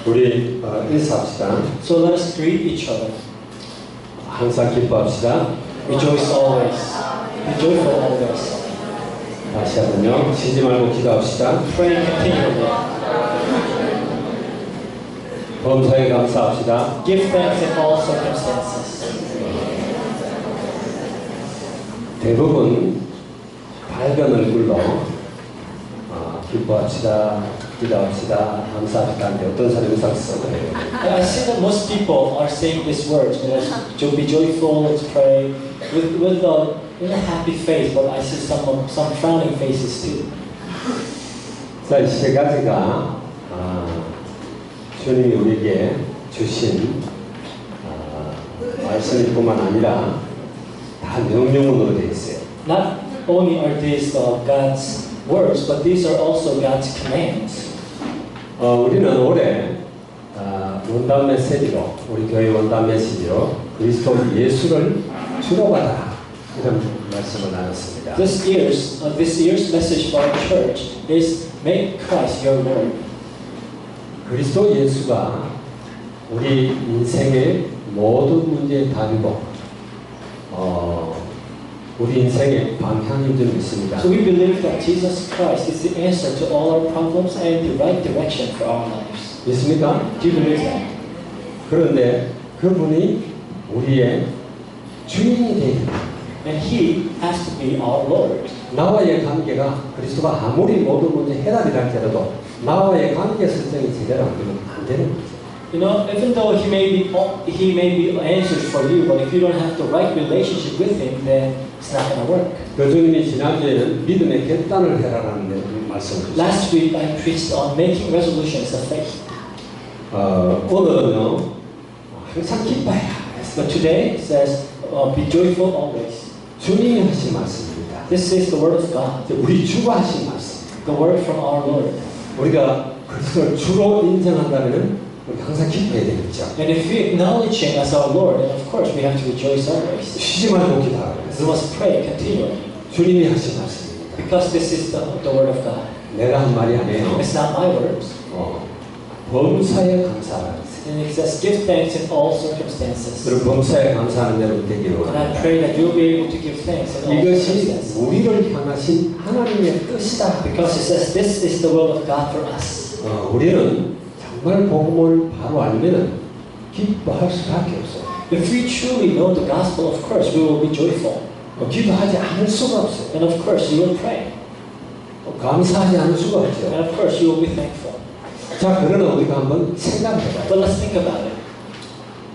우리 인사합시다. So let us greet each other. 항상 기뻐합시다. Rejoice always. Be joyful always. 다시 한번요. 쉬지 말고 기도합시다. Pray continually. 범사에 감사합시다. Give thanks in all circumstances. 대부분 밝은 얼굴로 기뻐합시다, 기도합시다, 감사합시다 하는데 어떤 사람이 이상 써요. I see that most people are saying these words. Be joyful, let's pray, with a happy face. But I see some frowning faces too. 자, 이 세 가지가 주님이 우리에게 주신 말씀뿐만 아니라 다 명령문으로 되어 있어요. Not only are these God's words, but these are also God's commands. 우리는 올해 원단 메시지로 우리 교회 원단 메시지로 그리스도 예수를 주로 받아라 이런 말씀을 나눴습니다. This year's message for our church is make Christ your Lord. 그리스도 예수가 우리 인생의 모든 문제의 답이고 우리 인생의 방향인 줄 믿습니다. So we believe that Jesus Christ is the answer to all our problems and the right direction for our lives. 믿습니까? Do you believe that? 그런데 그분이 우리의 주인이 되야 됩니다. And He has to be our Lord. 나와의 관계가 그리스도가 아무리 모든 문제 해답이라 할지라도 나와의 관계 설정이 제대로 안 되면 안 되는 거죠. You know, even though He may be answered for you, but if you don't have the right relationship with Him, then it's not going to work. 교수님이 지난주에는 믿음의 결단을 해라라는 말씀을 주셨어요. Last week I preached on making resolutions of faith. 오늘은요 항상 기뻐해야 But today it says, be joyful always. 주님이 하신 말씀입니다. This is the word of God, 우리 주가 하신 말씀. the word from our Lord. 우리가 그리스도를 주로 인정한다면 우리 항상 기뻐해야 되겠죠. And if we acknowledge Him as our Lord, then of course we have to rejoice always. 쉬지 말고 기도하라. We must pray continually. 주님이 하신 말씀입니다. Because this is the word of God. 내가 한 말이 아니에요. It's not my words. 범사에 감사하라. And it says, give thanks in all circumstances. 그리고 범사에 감사하는 대로 되기를 And I pray that you'll be able to give thanks in all 이것이 circumstances. 우리를 향하신 하나님의 뜻이다. Because it says, this is the will of God for us. 우리는 정말 복음을 바로 알면은 기뻐할 수밖에 없어요. If we truly know the gospel, of course we will be joyful. 기도하지 않을 수가 없어요. And of course you will pray. 감사하지 않을 수가 없죠. And of course you will be thankful. 자, 그러나 우리가 한번 생각해봐요. But let's think about it.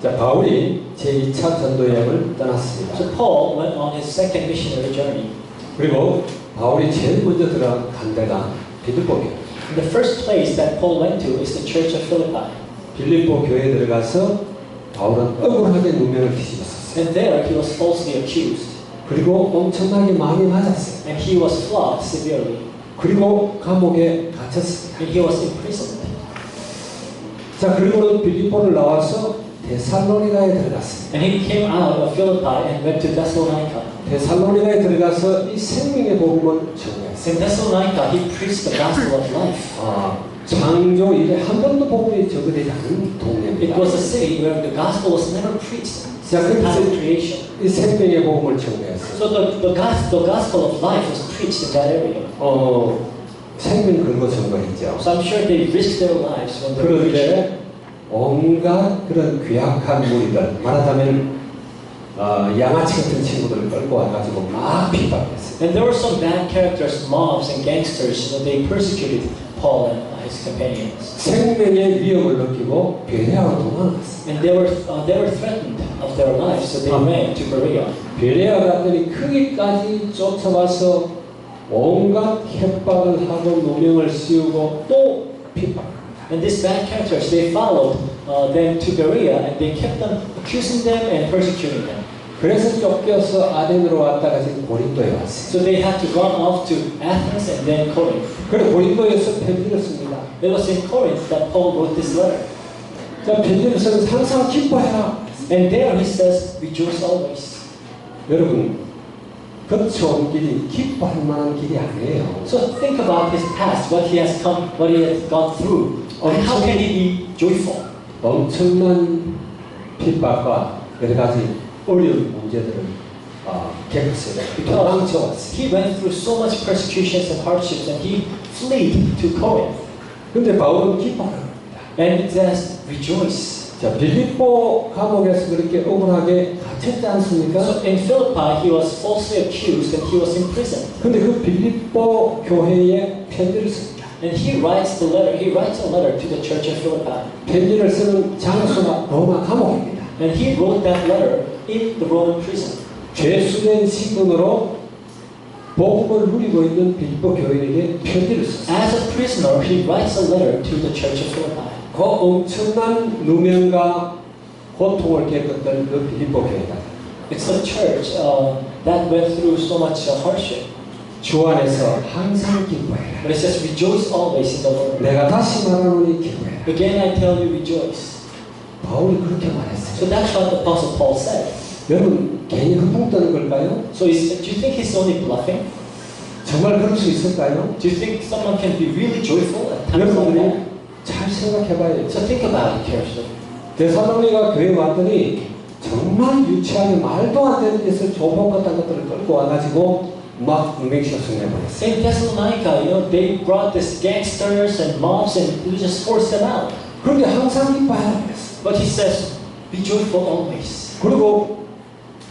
자, 바울이 제2차 전도 여행을 떠났습니다. So Paul went on his second missionary journey. 그리고 바울이 제일 먼저 들어간 데가 빌립보 교회. And the first place that Paul went to is the church of Philippi. 빌립보 교회에 들어가서 바울은 억울하게 누명을 뒤집었었어요. And there he was falsely accused. 그리고 엄청나게 많이 맞았어요. And he was flogged severely. 그리고 감옥에 갇혔습니다. And he was imprisoned. 자, 그리고는 빌립보를 나와서 데살로니가에 들어갔습니다. And he came out of Philippi and went to Thessalonica. 데살로니가에 들어가서 이 생명의 복음을 전했어요. In Thessalonica, he preached the gospel of life. 창조 이래 한 번도 복음이 전거되지 않은 동네입니다. It was a city where the gospel was never preached 자, since the time of 그래서 creation. 이 생명의 복음을 전했어요. So the gospel of life was preached in that area. 생명 걸고 전거했죠. So I'm sure they risked their lives when they were preaching. 그런데 온갖 그런 귀약한 무리들, 말하자면 양아치 같은 친구들을 끌고 와가지고 막 비방했어요. And there were some bad characters, mobs and gangsters, and they persecuted Paul and his companions. 생명의 위협을 느끼고 베레아로 도망갔어요. And they were threatened of their lives, so they ran to Berea. 베레아 갔더니 거기까지 쫓아와서 온갖 협박을 하고 누명을 씌우고 또 핍박. And these bad characters, they followed them to Berea, and they kept them accusing them and persecuting them. 그래서 쫓겨서 아덴으로 왔다가 지금 고린도에 왔어요. So they had to run off to Athens and then Corinth. 그래서 고린도에서 편지를 씁니다. It was in Corinth that Paul wrote this letter. 자, 편지를 쓰면서 항상 기뻐해라. And there he says, rejoice always. 여러분, 거쳐온 길이 기뻐할 만한 길이 아니에요. So think about his past, what he has gone through. And how can he be joyful? 엄청난 핍박과 여러 가지 어려운 문제들을 겪었어요. 도망쳐왔어요. He went through so much persecutions and hardships, and he fled to Corinth. 근데 바울은 기뻐합니다. And it says, rejoice. 자, 빌립보 감옥에서 그렇게 억울하게 갇혔지 않습니까? So in Philippi, he was falsely accused and he was imprisoned. 근데 그 빌립보 교회에 편지를 씁니다. And he writes a letter to the church of Philippi. 편지를 쓰는 장소가 로마 감옥입니다. And he wrote that letter in the Roman prison. 죄수된 신분으로 복음을 누리고 있는 빌립보 교인에게 편지를 썼습니다. As a prisoner, he writes a letter to the church of Philippi. 그 엄청난 누명과 고통을 겪었던 그 빌립보 교회다. It's a church that went through so much hardship. 주 안에서 항상 기뻐해라. But it says, rejoice always in the Lord. 내가 다시 말하노니 기뻐해라. Again, I tell you, rejoice. 바울이 그렇게 말했어요. So that's what the Apostle Paul said. 여러분 괜히 흠뻑 떠는 걸까요? So do you think he's only bluffing? 정말 그럴 수 있을까요? Do you think someone can be really joyful at times like that? 여러분들이 잘 생각해봐요. So think about it carefully. 데살로니가 교회 왔더니 정말 유치하게 말도 안 되는 데서 조복 같은 것들을 끌고 와가지고 막 맹시성을 해버렸어요. In Thessalonica, they brought these gangsters and mobs and we just forced them out. 그런데 항상 기뻐하라 그랬어요. But he says, be joyful always. 그리고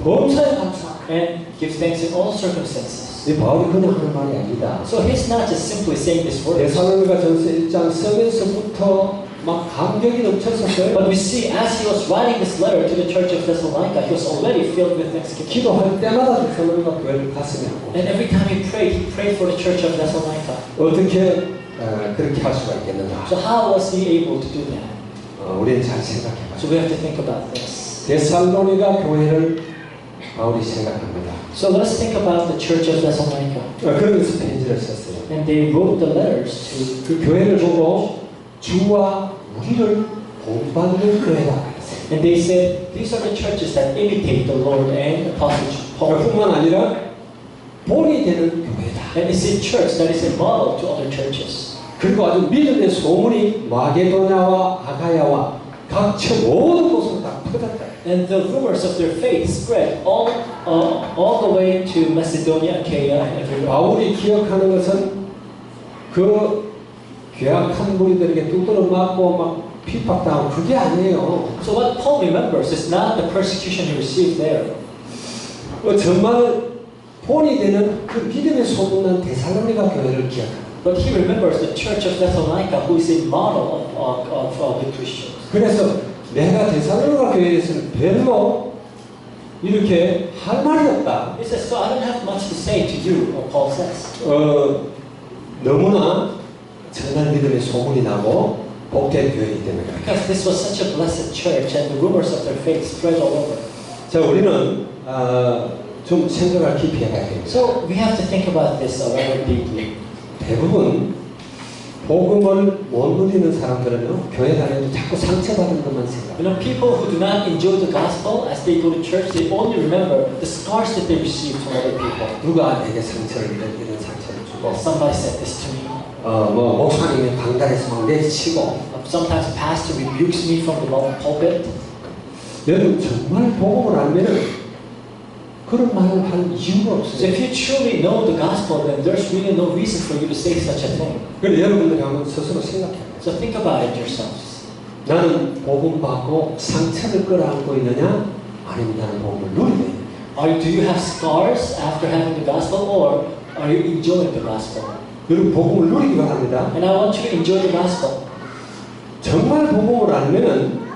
범사에 감사. And give thanks in all circumstances. 이 바울이 그냥 하는 말이 아니다. So he's not just simply saying this word. 데살로니가 전서 1장 서면서부터 막 감격이 넘쳤었어요. But we see as he was writing this letter to the church of Thessalonica, he was already filled with thanksgiving. 기도할 때마다 데살로니가 교회를 갔으면 하고 And every time he prayed for the church of Thessalonica. 어떻게 그렇게 할 수가 있겠는가? So how was he able to do that? 우리는 잘 생각해봐요. So we have to think about this. 데살로니가 교회를 바울이 생각합니다. So let's think about the church of Thessalonica. 그러면서 편지를 썼어요. And they wrote the letters to 그 교회를 보고 주와 우리를 본받는 교회다. and they said, these are the churches that imitate the Lord and Apostle Paul. 뿐만 아니라 본이 되는 교회다. And it's a church that is a model to other churches. 그리고 아주 믿음의 소문이 마게도냐와 아가야와 각처 모든 곳으로 다 퍼졌다. And the rumors of their faith spread all the way to Macedonia, Achaia, and everywhere. 바울이 기억하는 것은 그 괴악한 무리들에게 두드러 맞고 막 핍박당하고 그게 아니에요. So what Paul remembers is not the persecution he received there. 정말 본이 되는 그 믿음의 소문난 데살로니가 교회를 기억합니다. But he remembers the church of Thessalonica, who is a model of the Christians. 그래서 내가 데살로니가 교회에서는 별로 이렇게 할 말이 없다. He says, so I don't have much to say to you, Paul says. 너무나 정말 믿음의 소문이 나고 복된 교회이기 때문에. Because this was such a blessed church and the rumors of their faith spread all over. 자, 우리는 좀 생각을 깊이 해봐야 됩니다. So we have to think about this rather deeply. 대부분 복음을 못 누리는 사람들은요, 교회 다니면서 자꾸 상처받은 것만 생각해요. You know, people who do not enjoy the gospel as they go to church, they only remember the scars that they received from other people. 누가 내게 상처를 이런 상처를 주고, Somebody said this to me. 뭐 목사님이 강단에서 막 내치고. Sometimes pastor rebukes me from the pulpit. 여러분 정말 복음을 알면은 그런 말을 할 이유가 So 없어요. if you truly know the gospel, then there's really no reason for you to say such a thing. 그런데 여러분들이 한번 스스로 생각해요. So think about it yourselves. 나는 복음 받고 상처를 끌어안고 있느냐, 아니면 나는 복음을 누리고 있느냐. Do you have scars after having the gospel, or are you enjoying the gospel? 여러분 복음을 누리기 바랍니다. And I want you to enjoy the gospel. 정말 복음을 알면은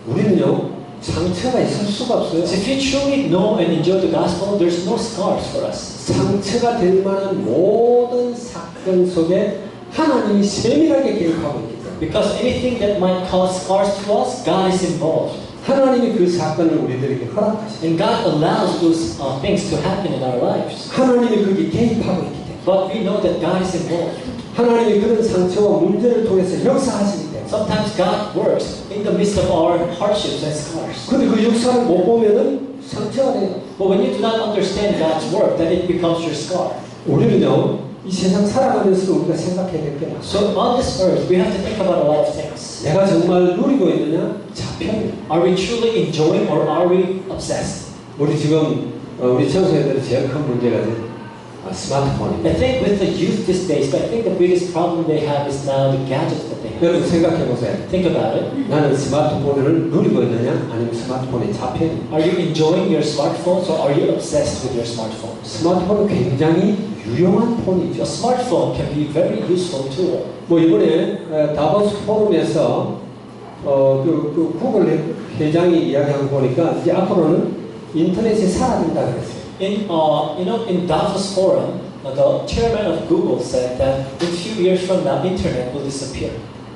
우리는요 상처가 있을 수가 없어요. So if you truly know and enjoy the gospel, there's no scars for us. 상처가 될 만한 모든 사건 속에 하나님이 세밀하게 개입하고 있기 때문에. Because anything that might cause scars to us, God is involved. 하나님이 그 사건을 우리들에게 허락하시고, And God allows those things to happen in our lives. 하나님이 거기에 개입하고 있기 때문에. But we know that God is involved. 하나님이 그런 상처와 문제를 통해서 역사하시기 때문에. Sometimes God works in the midst of our hardships and scars. 근데 그 역사를 못 보면은 상처가 돼요. But when you do not understand God's work, then it becomes your scar. 우리는요 이 세상 살아가면서 우리가 생각해야 될 게 많아요. So on this earth, we have to think about a lot of things. 내가 정말 누리고 있느냐? 잡혀요. Are we truly enjoying or are we obsessed? 우리 지금 우리 청소년들이 제일 큰 문제가 I 스마트폰입니다. think with the youth these days, I think the biggest problem they have is now the gadgets that they have. 여러분 생각해 보세요. Think about it. 나는 스마트폰을 누리고 있느냐? 아니면 스마트폰에 잡혀 있느냐? Are you enjoying your smartphones or are you obsessed with your smartphones? 스마트폰은 굉장히 유용한 A 폰이죠. smartphone can be a very useful tool. 뭐 이번에 다보스 포럼에서 그 구글 회장이 이야기한 거 보니까 이제 앞으로는 인터넷이 사라진다 그랬어요. In Davos Forum, the chairman of Google said that in a few years from now, internet will disappear.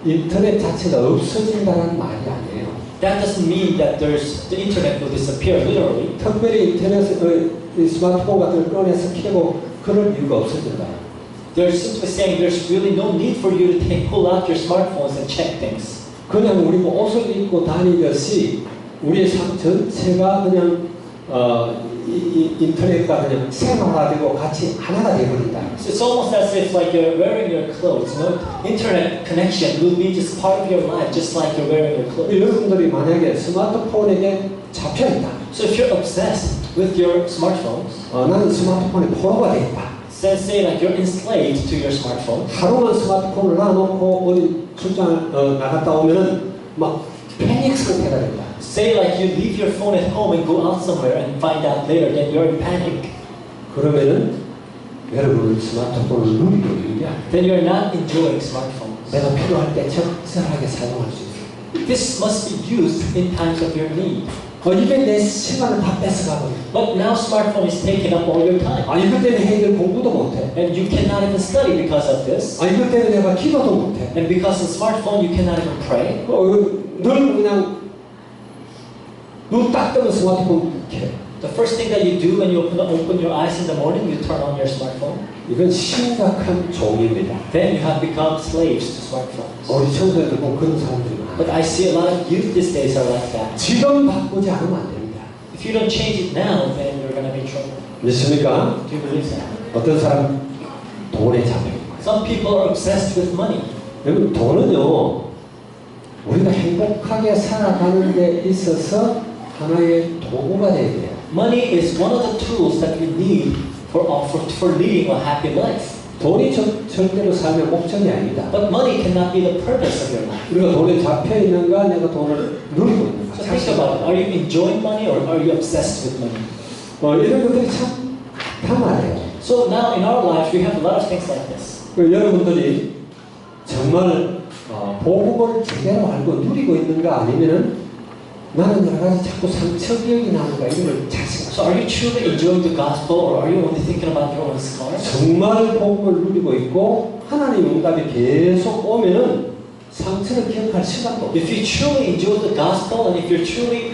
인터넷 자체가 없어진다는 말이 아니에요. That doesn't mean that the internet will disappear literally. 특별히 인터넷 스마트폰 같은 걸 꺼내서 켜고 그럴 이유가 없어진다. They're simply saying there's really no need for you to pull out your smartphones and check things. 그냥 우리가 옷을 입고 다니듯이 우리의 삶 전체가 그냥 인터넷과 그냥 생활화되고 같이 하나가 되어버린다. So it's almost as if like you're wearing your clothes. Internet connection will be just part of your life, just like you're wearing your clothes. 여러분들이 만약에 스마트폰에게 잡혀있다. So if you're obsessed with your smartphones, 나는 스마트폰의 포로가 되겠다. say like you're enslaved to your smartphone. 하루만 스마트폰을 놔놓고 어디 출장 나갔다 오면은 막 패닉 상태가 된다. Say like you leave your phone at home and go out somewhere and find out later that you're in panic. 그러면은 여러분은 스마트폰을 누리고 있는 게 아니에요. Then you're not enjoying smartphones. 내가 필요할 때 적절하게 사용할 수 있어요. This must be used in times of your need. 이게 내 시간을 다 뺏어가거든요. But now smartphone is taking up all your time. 이것 때문에 애들 공부도 못해. And you cannot even study because of this. 이것 때문에 내가 기도도 못해. And because of smartphone you cannot even pray. 늘 그냥 눈 딱 뜨면 스마트폰 켜. The first thing that you do when you open your eyes in the morning, you turn on your smartphone. 이건 심각한 종입니다. Then you have become slaves to smartphones. 우리 청소년들 보면 그런 사람들이 많아요. But I see a lot of youth these days are like that. 지금 바꾸지 않으면 안 됩니다. If you don't change it now, then you're going to be in trouble. 믿습니까? Do you believe that? 어떤 사람 돈에 잡혀있고. Some people are obsessed with money. 여러분 돈은요 우리가 행복하게 살아가는 데 있어서 하나의 도구가 되어야 돼요. Money is one of the tools that we need for leading a happy life. 돈이 절대로 삶의 목적이 아닙니다. But money cannot be the purpose of your life. 우리가 돈에 잡혀있는가 내가 돈을 누리고 있는가. So think about it. Are you enjoying money or are you obsessed with money? 이런 것들이 참 다말해요. So now in our lives we have a lot of things like this. 여러분들이 정말 복음을 제대로 알고 누리고 있는가 아니면은 나는 여러 가지 자꾸 상처 기억이 나는가 이걸 잘 생각해요. So are you truly enjoying the gospel or are you only thinking about your own scars? 정말 복음을 누리고 있고 하나님 응답이 계속 오면은 상처를 기억할 시간도 없어요. If you truly enjoy the gospel and if you're truly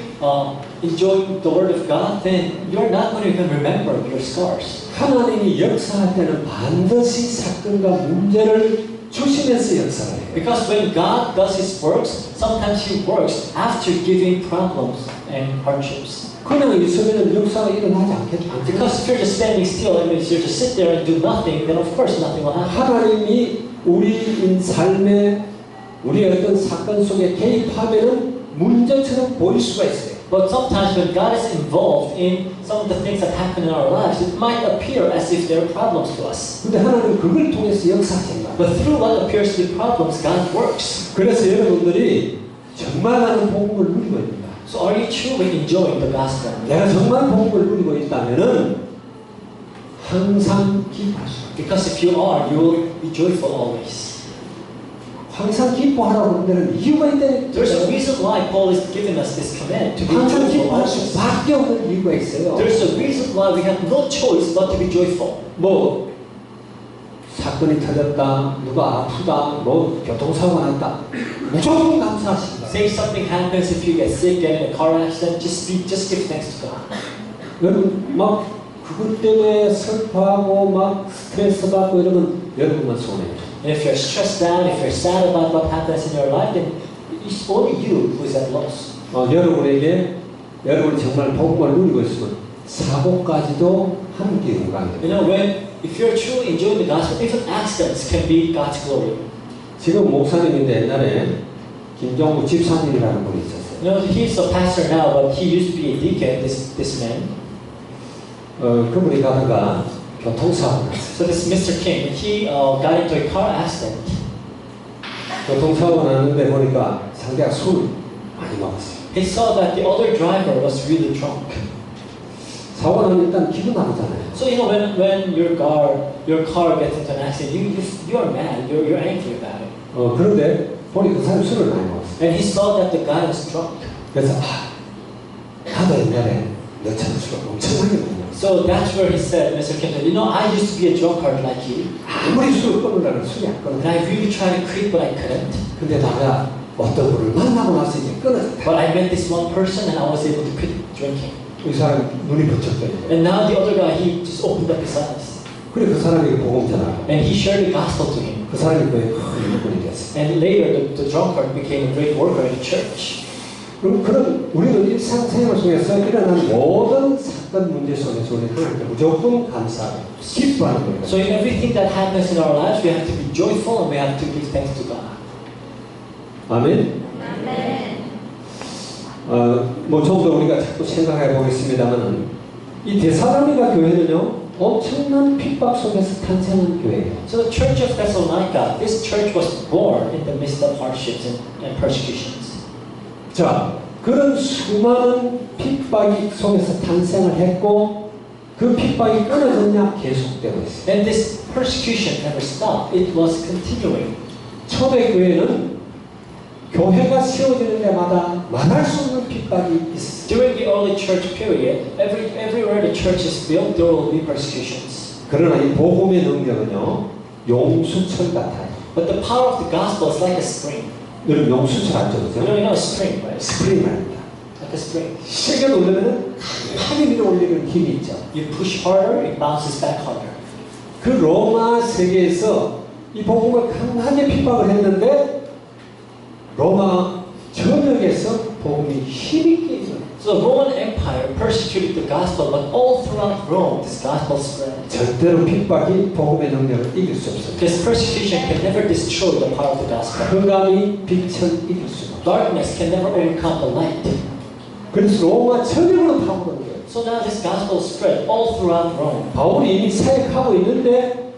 enjoying the word of God, then you're not going to even remember your scars. 하나님이 역사할 때는 반드시 사건과 문제를 주시면서 역사를 해요. Because when God does His works, sometimes He works after giving problems and hardships. 그냥 있으면 역사가 일어나지 않겠죠. Because if you're just standing still and you just sit there and do nothing, then of course nothing will happen. 하나님이 우리 삶에 우리의 어떤 사건 속에 개입하면은 문제처럼 보일 수가 있어요. But sometimes when God is involved in some of the things that happen in our lives, it might appear as if they're problems to us. 근데 하나님은 그걸 통해서 역사하신다. But through what appears to be problems, God works. 그래서 여러분들이 정말 나는 복음을 누리고 있는가? So are you truly enjoying the gospel? 내가 정말 복음을 누리고 있다면은 항상 기뻐할 수 있다. Because if you are, you will be joyful always. 항상 기뻐하라고 하는 데는 이유가 있다는 There's a reason why Paul is giving us this command to be 항상 joyful 기뻐할 always. 수밖에 없는 이유가 있어요. There's a reason why we have no choice but to be joyful. 뭐 사건이 터졌다, 누가 아프다, 뭐 교통사고 났다, 무조건 감사하십니다. Say something happens if you get sick, get in a car accident, just give thanks to God. 여러분 막 그것 때문에 슬퍼하고 막 스트레스 받고 이러면 여러분만 손해요. And if you're stressed out, if you're sad about what happens in your life, then it's only you who is at loss. 여러분이 정말 복음을 누리고 있으면 사고까지도 함께 응가합니다. You know, when If you're truly enjoying the gospel, even accidents can be God's glory. 지금 목사님인데 옛날에 김종구 집사님이라는 분이 있었어요. You know, he's a pastor now, but he used to be a deacon, this man. 그분이 가다가 교통사고 났어요. So this Mr. King, he got into a car accident. 교통사고 났는데 보니까 상대가 술 많이 먹었어요. He saw that the other driver was really drunk. 사고 나면 일단 기분 나쁘잖아요. So you know, when your car gets into an accident, you are mad, you're angry about it. 그런데 보니 그 사람이 술을 많이 먹었어요. And he saw that the guy was drunk. 그래서 나도 옛날에 너처럼 술을 엄청나게 많이 먹었어. So that's where he said, Mr. King, you know, I used to be a drunkard like you. 아무리 술을 끊으려면 술이 안 끊어. And I really tried to quit, but I couldn't. 근데 나가 어떤 분을 만나고 나서 이제 끊어졌다. But I met this one person and I was able to quit drinking. 이 사람 눈이 번쩍거리고. And now the other guy, he just opened up his eyes. 그래 그 사람에게 복음 전하고. And he shared the gospel to him. 그 사람이 그 일꾼이 됐어. And later, the drunkard became a great worker in the church. 그럼 우리는 일상생활 속에서 일어난 모든 사건 문제 속에서 우리는 하나님께 무조건 감사하고 기뻐하는 거예요. So in everything that happens in our lives, we have to be joyful and we have to give thanks to God. 아멘. 좀 더 우리가 자꾸 생각해 보겠습니다만은 이 데살로니가 교회는요 엄청난 핍박 속에서 탄생한 교회예요. So the church of Thessalonica, this church was born in the midst of hardships and persecutions. 자, 그런 수많은 핍박이 속에서 탄생을 했고 그 핍박이 끊어졌냐 계속되고 있어요. And this persecution never stopped. It was continuing. 초대교회는 교회가 세워지는 데마다 말할 수 없는 핍박이 있어요. During the early church period, everywhere the church is built, there will be persecutions. 그러나 이 복음의 능력은요 용수철 같아요. But the power of the gospel is like a spring. 여러분 용수철 알죠? 그죠? You know a spring, right? 스프링 말입니다. Like a spring. 세게 놓으면 강하게 밀어 올리는 힘이 있죠. You push harder, it bounces back harder. 그 로마 세계에서 이 복음을 강하게 핍박을 했는데 로마 전역에서 복음이 힘있게 일어났어요. So the Roman Empire persecuted the gospel, but all throughout Rome, this gospel spread. 절대로 핍박이 복음의 능력을 이길 수 없어요. This persecution can never destroy the power of the gospel. 흑암이 빛을 이길 수가 없어요. Darkness can never overcome the light. 그래서 로마 전역으로 파고든 거예요. So now this gospel spread all throughout Rome. 바울이 이미 사역하고 있는데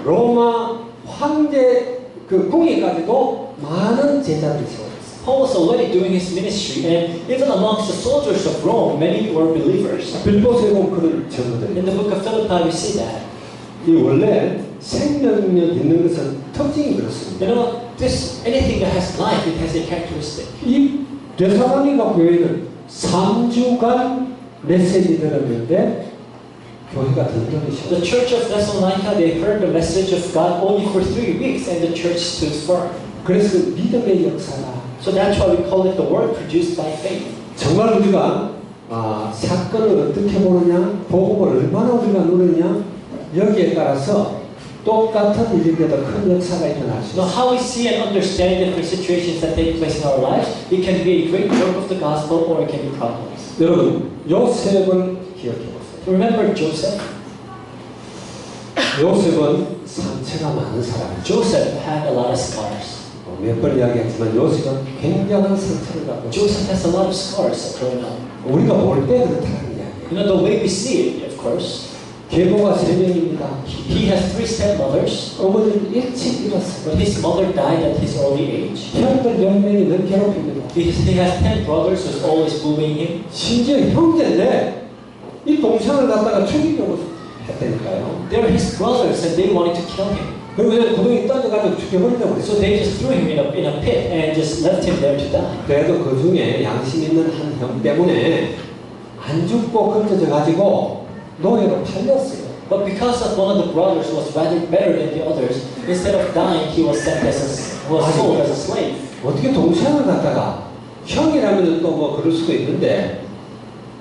로마 황제 그 궁에까지도 많은 제자들이 세웠어요. Paul was already doing his ministry, and even amongst the soldiers of Rome, many were believers. 빌보스에 보면 그를 적어드려요. In the book of Philippi, we see that. 이 원래 생명력 있는 것은 특징이 그렇습니다. You know, anything that has life, it has a characteristic. 이 데살로니가 교회는 3주간 메시지 들었는데 교회가 든든해졌어요. The church of Thessalonica, they heard the message of God only for 3 weeks, and the church stood firm. 그래서 믿음의 역사가 So that's why we call it the word produced by faith. 정말 우리가 사건을 어떻게 보느냐, 복음을 얼마나 우리가 누리느냐 여기에 따라서 똑같은 일인데도 큰 역사가 일어날 수 Now, 있어요. how we see and understand different situations that take place in our lives, it can be a great work of the gospel, or it can be problems. 여러분 요셉을 기억해 보세요. Remember Joseph? 요셉은 상처가 많은 사람이죠. Joseph had a lot of scars. 몇 번 이야기했지만 요셉은 굉장한 상처를 갖고 있어요. Joseph has a lot of scars growing up. 우리가 볼 때 그렇다는 이야기예요. You know, the way we see it, of course, 계보가 3명입니다. he has 3 stepmothers, 어머니는 일찍 잃었어요. but his mother died at his early age. 형들 10명이 늘 괴롭힙니다. He has 10 brothers who's always bullying him. 심지어 형제인데 이 동생을 갖다가 죽이려고 했다니까요. They're his brothers and they wanted to kill him. 그리고 그냥 구덩이 던져가지고 죽여버리려고 So 그랬어요. they just threw him in a pit and just left him there to die. 그래도 그 중에 양심 있는 한 형 때문에 안 죽고 건져져가지고 노예로 팔렸어요. But because of one of the brothers who was rather better than the others, instead of dying, he was sent was sold as a slave. 어떻게 동생을 갖다가 형이라면 또 뭐 그럴 수도 있는데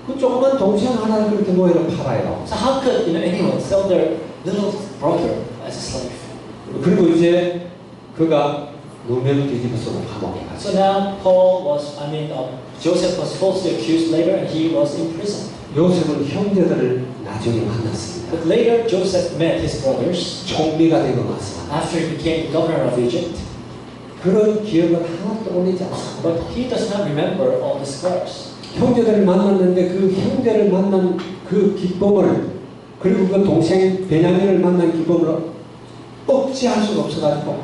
그 조그만 동생 하나를 그렇게 노예로 팔아요. So how could anyone sell their little brother as a slave? 그리고 이제 그가 누명 뒤집어서 감옥에 갔어요. So now Joseph was falsely accused later and he was in prison. 요셉은 형제들을 나중에 만났습니다. But later Joseph met his brothers 총리가 되고 나서 after he became the governor of Egypt. 그런 기억은 하나도 떠올리지 않습니다. But he does not remember all the scars. 형제들을 만났는데 그 형제를 만난 그 기쁨을 그리고 그 동생 베냐민을 만난 기쁨을 억제할 수가 없어가지고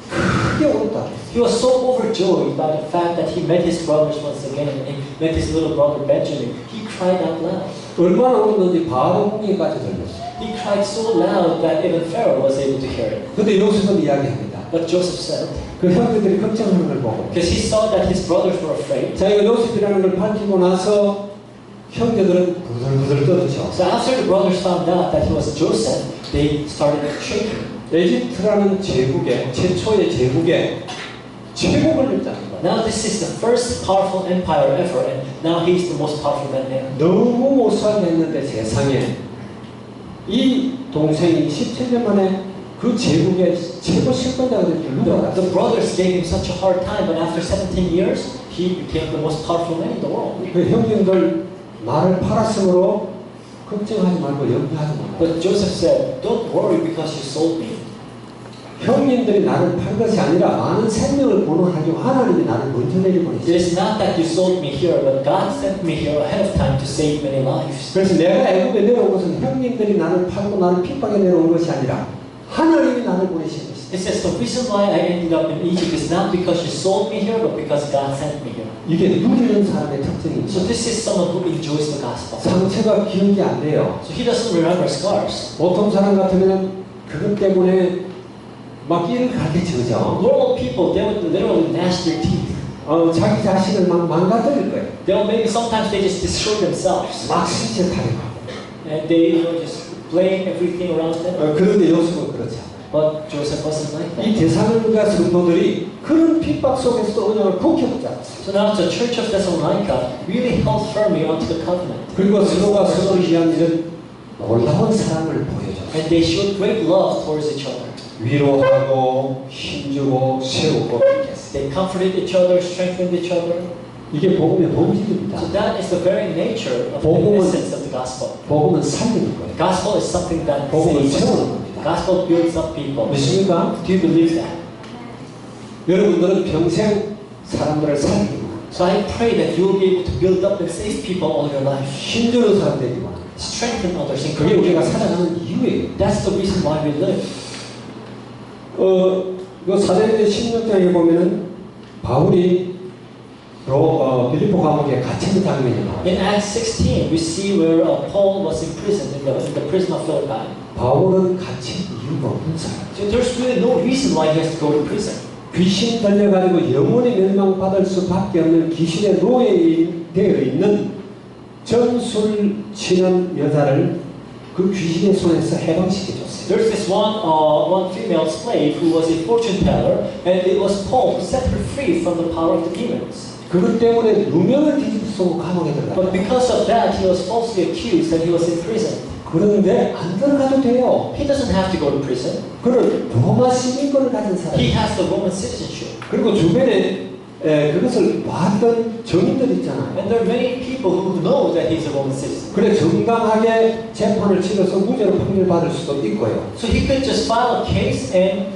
크게 울었다. He was so overjoyed by the fact that he met his brothers once again and he met his little brother Benjamin. He cried out loud. 얼마나 울었는지 바로 궁리까지 들렸어요. He cried so loud that even Pharaoh was able to hear it. 근데 요셉은 이야기합니다. But Joseph said, 그 형제들이 걱정하는 걸 보고 because he saw that his brothers were afraid. 자기가 요셉이라는 걸 밝히고 나서 형제들은 부들부들 떨었죠. So after the brothers found out that he was Joseph, they started shaking. 에집트라는 제국의 최초의 제국의 최고를 잡는 거예요. Now this is the first powerful empire ever, and now he's the most powerful man there. 너무 못 살게 했는데 세상에 이 동생이 17년 만에 그 제국의 최고 실권자가 될 줄 누가 알았어요? The brothers gave him such a hard time, but after 17 years, he became the most powerful man in the world. 그 형님들 나를 팔았으므로 걱정하지 말고 염려하지 말고. But Joseph said, "Don't worry because you sold me." 형님들이 나를 팔 것이 아니라 많은 생명을 보존하려고 하나님이 나를 먼저 It 내려보냈어요. is not that you sold me here, but God sent me here ahead of time to save many lives. 그래서 내가 애굽에 내려온 것은 형님들이 나를 팔고 나를 핍박에 내려온 것이 아니라 하나님이 나를 보내신 것이다. It says the reason why I ended up in Egypt is not because you sold me here, but because God sent me here. 이게 누리는 사람의 특징입니다. So this is someone who enjoys the gospel. 상처가 기억이 안 돼요. So he doesn't remember scars. 보통 사람 같으면 그것 때문에 막 이를 가게 지죠. Normal people, they would literally gnash their teeth. 자기 자신을 막 망가뜨릴 거예요. Maybe sometimes they just destroy themselves. 막 신체 타령하고. And they just blame everything around them. 그런데 요셉은 그렇지 않아요. But Joseph wasn't like 이 that. 데살로니가 성도들이 그런 핍박 속에서도 언약을 굳게 붙잡았어요. So now the church of Thessalonica really held firmly onto the covenant. 그리고 서로가 서로를 위한 이런 놀라운 사랑을 보여줬어요. And they showed great love towards each other. 위로하고 힘주고 세우고 이렇게 했어요. They comforted each other, strengthened each other. 이게 복음의 본질입니다. So that is the very nature of the 복음은- essence of the gospel. 복음은 살리는 거예요. The gospel is something that 복음은 saves. 세우는 The 겁니다. gospel builds up people. 믿습니까? Do you believe that? 여러분들은 평생 사람들을 살리기만 So I pray that you will be able to build up and save people all your life. 힘주는 사람 되기만 Strengthen others and 그게 우리가 encourage others. 살아가는 이유예요. That's the reason why we live. 이 사도행전 16장에 보면은 바울이 빌립보 감옥에 갇힌 장면이 나와요. In Acts 16, we see where Paul was imprisoned in the prison of Philippi. 바울은 갇힌 이유가 없는 사람. So there's really no reason why he has to go to prison. 귀신 들려가지고 영원히 멸망받을 수밖에 없는 귀신의 노예되어 있는 전술 치는 여자를 그 귀신의 손에서 해방시켜줬어요. There's this one female slave who was a fortune teller, and it was Paul who set her free from the power of the demons. 그것 때문에 누명을 뒤집어 감옥에 But 들어갔어요. because of that, he was falsely accused and he was in prison. 그런데 안 들어가도 돼요. He doesn't have to go to prison. 그는 로마 시민권을 가진 사람. He has the Roman citizenship. 그리고 주변에 그것을 봤던 정인들 있잖아요. And there are many people who know that he's a Roman citizen. 그래 정당하게 재판을 치러서 무죄로 판결받을 수도 있고요. So he could just file a case and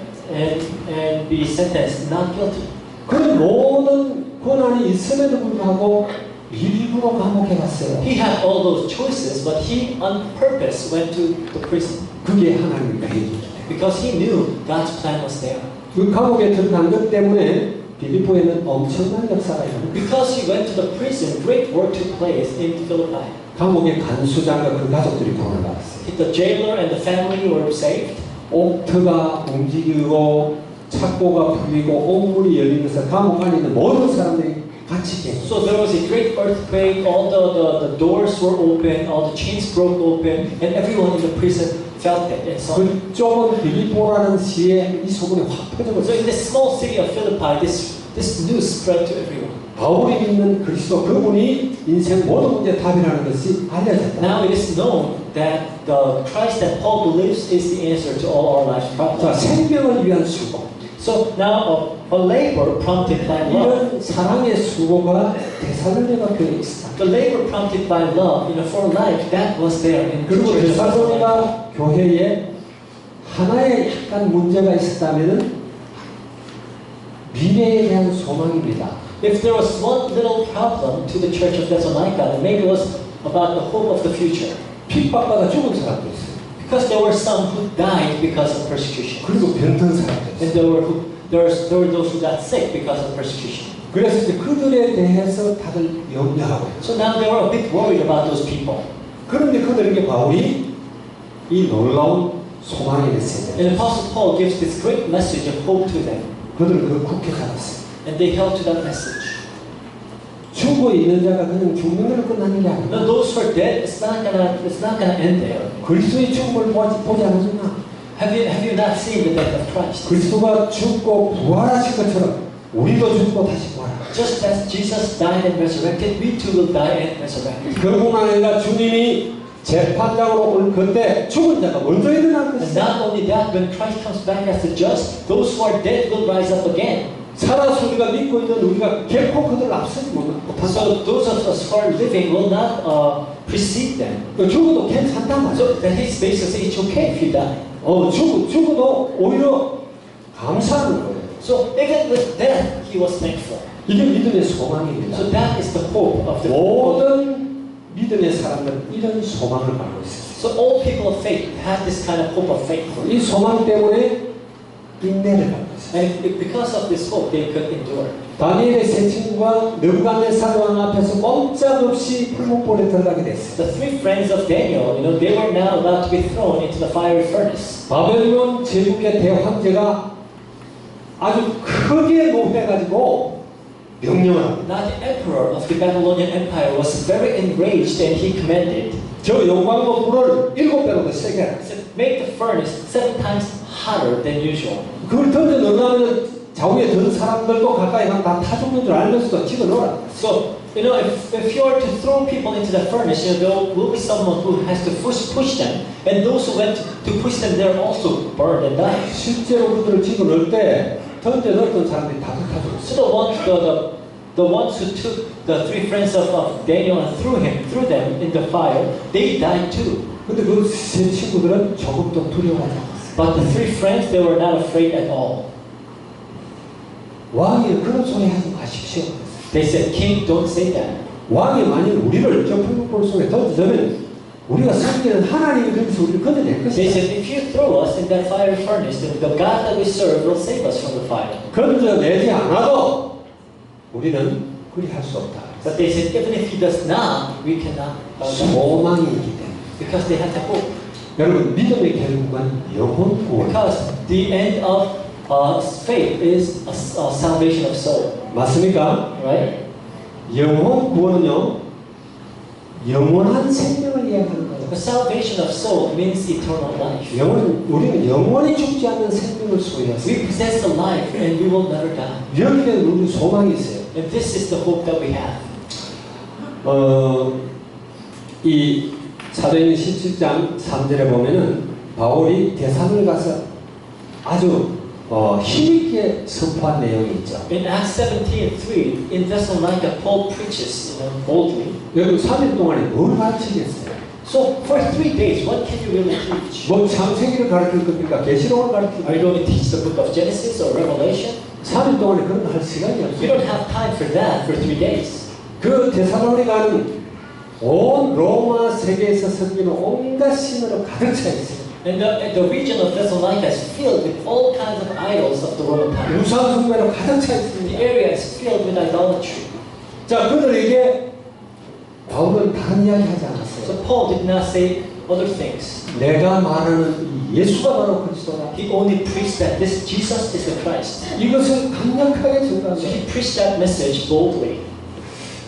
be sentenced not guilty. 그런 모든 권한이 있음에도 불구하고 일부러 감옥에 갔어요. He had all those choices, but he on purpose went to the prison 그게 하나님의 계획이에요. because he knew God's plan was there. 그 감옥에 들어간 것 때문에 빌립보에는 엄청난 역사가 있습니다. Because he went to the prison, great work took place in Philippi. 감옥의 간수장과 그 가족들이 구원을 받았어요. The jailer and the family were saved. 옥터가 움직이고 착고가 풀리고 옥문이 열리면서 감옥 안에 있는 모든 사람들이 같이 깨. So there was a great earthquake, all the doors were open, all the chains broke open, and everyone in the prison felt it and saw it. 그 좁은 빌립보라는 시에 이 소문이 확 So 퍼져버렸어요. in this small city of Philippi, this news spread to everyone. 바울이 믿는 그리스도 그분이 인생 모든 문제 답이라는 것이 알려졌다. Now it is known that the Christ that Paul believes is the answer to all our life's 자, problems. 생명을 위한 수고. So now a labor prompted by love. 이런 사랑의 수고가 데살로니가 교회에 있었다. The labor prompted by love, for life, that was there in the 그리고 church of Thessalonica. 데살로니가 교회에 하나의 약간 문제가 있었다면은 미래에 대한 소망입니다. If there was one little problem to the church of Thessalonica, then maybe it was about the hope of the future. 핍박받아 죽은 사람도 있어요. Because there were some who died because of persecution. 그리고 병든 사람도 And 있어요. there were those who got sick because of persecution. 그래서 이제 그들에 대해서 다들 염려하고 있어요. So now they were a bit worried about those people. 그런데 그들에게 바울이 이 놀라운 소망의 메시지를 And Apostle Paul gives this great message of hope to them. 그들은 그 굳게 잡았어요. And they held to that message. 죽어 있는 자가 그냥 죽는 걸로 끝나는 게 Now 아니라 those who are dead, it's not gonna end there. 그리스도의 죽음을 보지 않았나? Have you not seen the death of Christ? 그리스도가 죽고 부활하신 것처럼 우리도 죽고 다시 부활하라. Just as Jesus died and resurrected, we too will die and resurrect. 그뿐만 아니라 주님이 재판장으로 올 그때 죽은 자가 먼저 일어날 And 것이다. not only that, when Christ comes back as the just, those who are dead will rise up again. 살아서 우리가 믿고 있는 우리가 결코 그들을 앞서지 못한다. So those of us who are living will not precede them. 죽어도 괜찮단 말이야. So that is basically saying it's okay if you die. 죽어도 오히려 감사하는 거예요. So even with death, he was thankful. 이게 믿음의 소망입니다. So that is the hope of the world. 모든 믿음의 사람들은 이런 소망을 갖고 있어요. So all people of faith have this kind of hope of faith. 이 소망 때문에 인내를 갖고 있어요. And because of this hope, they could endure. 다니엘의 세 친구가 느부갓네살 왕 앞에서 꼼짝없이 풀목불에 들어가게 됐어요. The three friends of Daniel, they were now about to be thrown into the fiery furnace. 바벨론 제국의 대황제가 아주 크게 노해가지고 명령을 합니다. Now the emperor of the Babylonian Empire was very enraged and he commanded, 저 영광로 불을 7배로 더 세게 하라. said, make the furnace 7 times hotter than usual. 그걸 던져 넣으면 좌우에 든 사람들도 가까이 가면 다 타 죽는 줄 알면서도 집어 넣어라. So, if you are to throw people into the furnace, there will be someone who has to push them, and those who went to push them there also burned and died. 실제로 그들을 집어 넣을 때 던져 넣었던 사람들이 다 타 죽었어요. So the ones who took the three friends of Daniel and threw them in the fire, they died too. 근데 그 세 친구들은 조금도 두려워하지 않았어요. But the three friends, they were not afraid at all. 왕이 그런 소리 하지 마십시오. They said, King, don't say that. 왕이 만일 우리를 저 풀목불 속에 던지자면 우리가 섬기는 하나님이 거기서 우리를 건져낼 They 것이다. said, if you throw us in that fiery furnace, then the God that we serve will save us from the fire. 건져내지 않아도 우리는 그리 할 수 없다. But they said, even if he does not, we cannot. 소망이 있기 때문에. Because they had the hope. 여러분 믿음의 결국은 영혼 구원. Because the end of faith is a salvation of soul. 맞습니까? Right? 영혼 구원은요 영원한 생명을 이야기하는 거예요. The salvation of soul means eternal life. 우리는 영원히 죽지 않는 생명을 소유했어요. We possess the life and we will never die. 여기에 우리 소망이 있어요. And this is the hope that we have. 이 사도행전 17장 3절에 보면은 바울이 대사를 가서 아주 힘있게 선포한 내용이 있죠. In Acts 17:3, in Thessalonica, Paul preaches boldly. 여러분 3일 동안에 뭘 가르치겠어요? So for 3 days, what can you really teach? 뭐 창세기를 가르칠 겁니까? 계시록을 가르칠 Are you 겁니까? going to teach the book of Genesis or Revelation? 3일 동안에 그런 거 할 시간이 You 없어요. don't have time for that for 3 days. 그 데살로니가는 온 로마 세계에서 섬기는 온갖 신으로 가득 차 있어요. And the region of Thessalonica is filled with all kinds of idols of the Roman time. 우상 숭배로 가득 차 The 있습니다. area is filled with idolatry. 자, 그들에게 바울은 다른 이야기 하지 않았어요. So Paul did not say other things. 내가 말하는 이 예수가 바로 그리스도다. He only preached that this Jesus is the Christ. 이것을 강력하게 So 전가합니다. he preached that message boldly.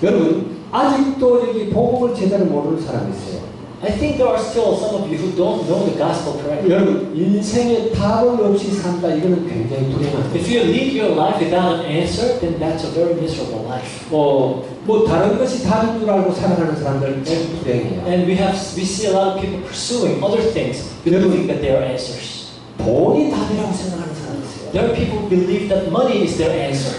여러분, 아직도 여기 복음을 제대로 모르는 사람이 있어요. I think there are still some of you who don't know the gospel correctly. 여러분, 인생에 답을 없이 산다. 이거는 굉장히 불행한 If 거예요. you lead your life without an answer, then that's a very miserable life. 뭐 다른 것이 답인 줄 알고 살아가는 사람들 불행해요. And we see a lot of people pursuing other things, believing that they are answers. 돈이 답이라고 생각하는 사람이 있어요. There are people who believe that money is their answer.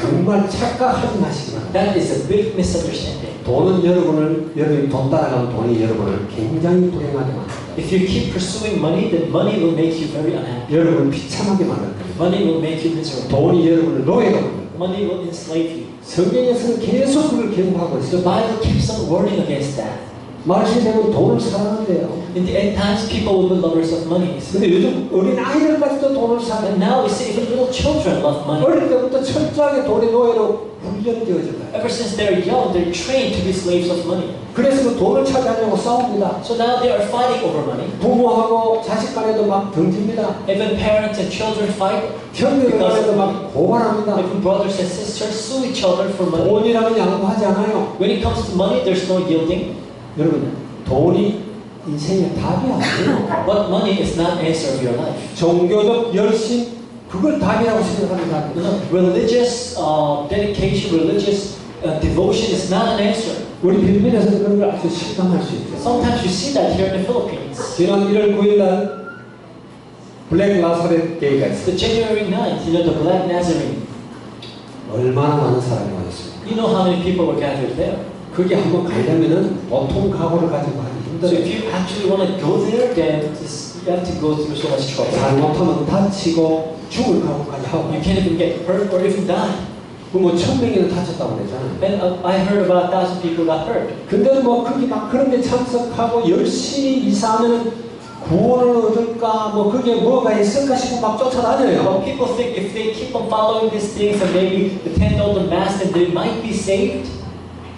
정말 착각하지 마시기 바랍니다. That is a big misunderstanding. 돈은 여러분이 돈 따라가면 돈이 여러분을 굉장히 불행하게 만듭니다. If you keep pursuing money, then money will make you very unhappy. 여러분을 비참하게 만들 겁니다. Money will make you miserable. 돈이 여러분을 노예가 만들 겁니다. Money will enslave you. 성경에서는 계속 그걸 경고하고 The 있어요. Bible keeps on warning against that. 말씀이 되면 돈을 사랑한대요. In the end times, people will be lovers of money. 근데 요즘 어린 아이들까지도 돈을 And 사랑해요. now we see even little children love money. 어릴 때부터 철저하게 돈의 노예로 훈련되어져요. Ever since they're young, they're trained to be slaves of money. 그래서 그 돈을 차지하려고 싸웁니다. So now they are fighting over money. 부모하고 자식 간에도 막 던집니다. Even parents and children fight. 형들 간에도 막 고발합니다. Even brothers and sisters sue each other for money. 돈이라면 양보하지 않아요. When it comes to money, there's no yielding. 여러분, 돈이 인생의 답이 아니에요. But money is not answer of your life. 종교적 열심, 그걸 답이라고 생각합니다. You know, religious dedication, religious devotion is not an answer. 우리 필리핀에서도 그런 걸 아주 실감할 수 있어요. Sometimes you see that here in the Philippines. 지난 1월 9일 날 블랙 나사렛 게이가 있어요. The January 9th, you know, the Black Nazarene. 얼마나 많은 사람이 와있어요. You know how many people were gathered there. 거기 한번 가려면은 보통 각오를 가지고 하기 So 힘들어요. if you actually want to go there, then you have to go through so much trouble. 잘못하면 다치고 죽을 각오까지 하고. You can't even get hurt or even die. 그뭐 1000명이나 다쳤다고 그랬잖아요. And I heard about 1,000 people got hurt. 근데 뭐 거기 막 그런 데 참석하고 열심히 이사하면 구원을 얻을까 뭐 그게 뭐가 있을까 싶고 막 쫓아다녀요. But people think if they keep on following these things and maybe attend all the mass, then they might be saved.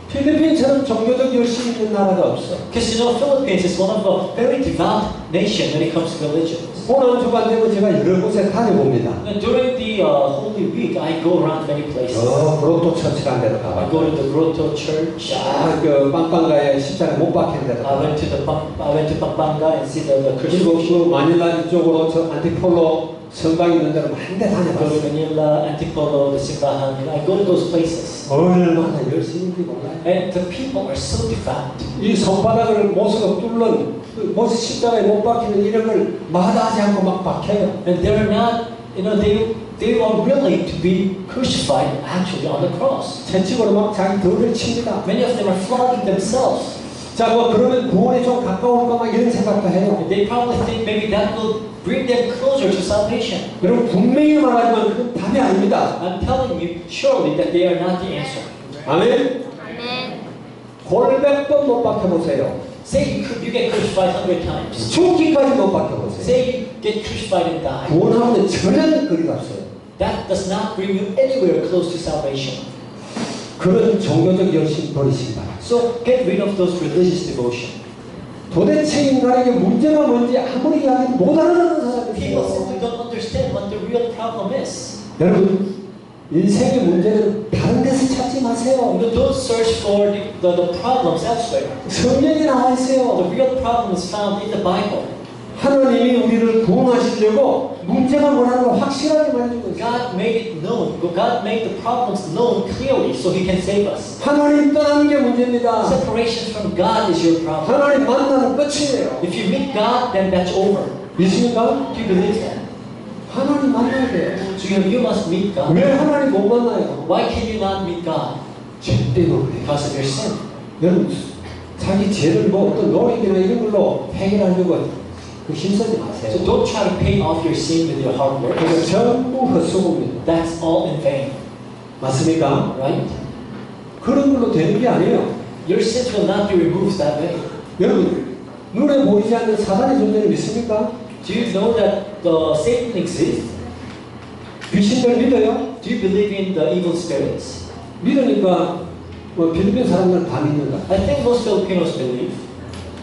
필리핀처럼 종교적 열심이 있는 나라가 없어. Because you know, Philippines is one of a very devout nation when it comes to religion. 고난 주간 되면 제가 여러 곳에 다녀봅니다. And during the Holy Week, I go around many places. 그로토 처치라는 데로 I 가봤고, go to the Grotto Church. 그 빵빵가에 십자가 못 박힌 데로 I went to Pampanga and see the Christian 그리고 mission. 그 마닐라 이쪽으로 저 안티폴로 성당 있는 데로 한데 I go to 다녀봤어요. Manila, Antipolo, the Simbahan. I go to those places. 얼마나 열심인지 몰라요. And the people are so devout. 이 손바닥을 못으로 뚫는 그 못 십자가에 못 박히는 이런 걸 마다하지 않고 막 박혀요. And they're not, you know, they are willing to be crucified actually on the cross. 채찍으로 막 자기 덜을 칩니다. Many of them are flogging themselves. 자, 뭐 그러면 구원에 좀 가까울까 막 이런 생각도 해요. And they probably think maybe that will bring them closer to salvation. 여러분 분명히 말하지만 그건 답이 아닙니다. I'm telling you surely that they are not the answer. 아멘. 골백번 못 박혀보세요. Say you get crucified 100 times. 죽기까지 못 박혀보세요. Say you get crucified and die. 구원하고는 전혀 거리가 없어요. That does not bring you anywhere close to salvation. 그런 종교적 열심 버리시기 바랍니다. So get rid of those religious devotion. 도대체 인간에게 문제가 뭔지 아무리 이야기해도 못 알아듣는 사람이 People 있어요. simply don't understand what the real problem is. 여러분 인생의 문제는 다른 데서 찾지 마세요. You don't search for the problems elsewhere. 성경에 나와 있어요. The real problem is found in the Bible. 하나님이 우리를 구원하시려고 문제가 뭐라는 걸 확실하게 말해주고 있어요. God made it known. God made the problems known clearly so He can save us. 하나님 떠나는 게 문제입니다. Separation from God is your problem. 하나님 만나는 끝이에요. If you meet God, then that's over. 믿습니까? Do you believe that? 하나님 만나야 돼요. So you must meet God. 왜 하나님 못 만나요? Why can you not meet God? 죄 때문에. Because of your sin. 여러분 자기 죄를 뭐 어떤 노력이나 이런 걸로 해결하려고 그 힘쓰지 마세요. So don't try to pay off your sin with your hard work. 그거 전부 헛수고입니다. That's all in vain, 맞습니까? right? 그런 걸로 되는 게 아니에요. Your sins will not be removed that way. 여러분 눈에 보이지 않는 사단의 존재를 믿습니까? Do you know that Satan exists? 귀신들 믿어요? Do you believe in the evil spirits? 믿으니까 뭐 필리핀 사람들은 다 믿는다. I think most Filipinos believe.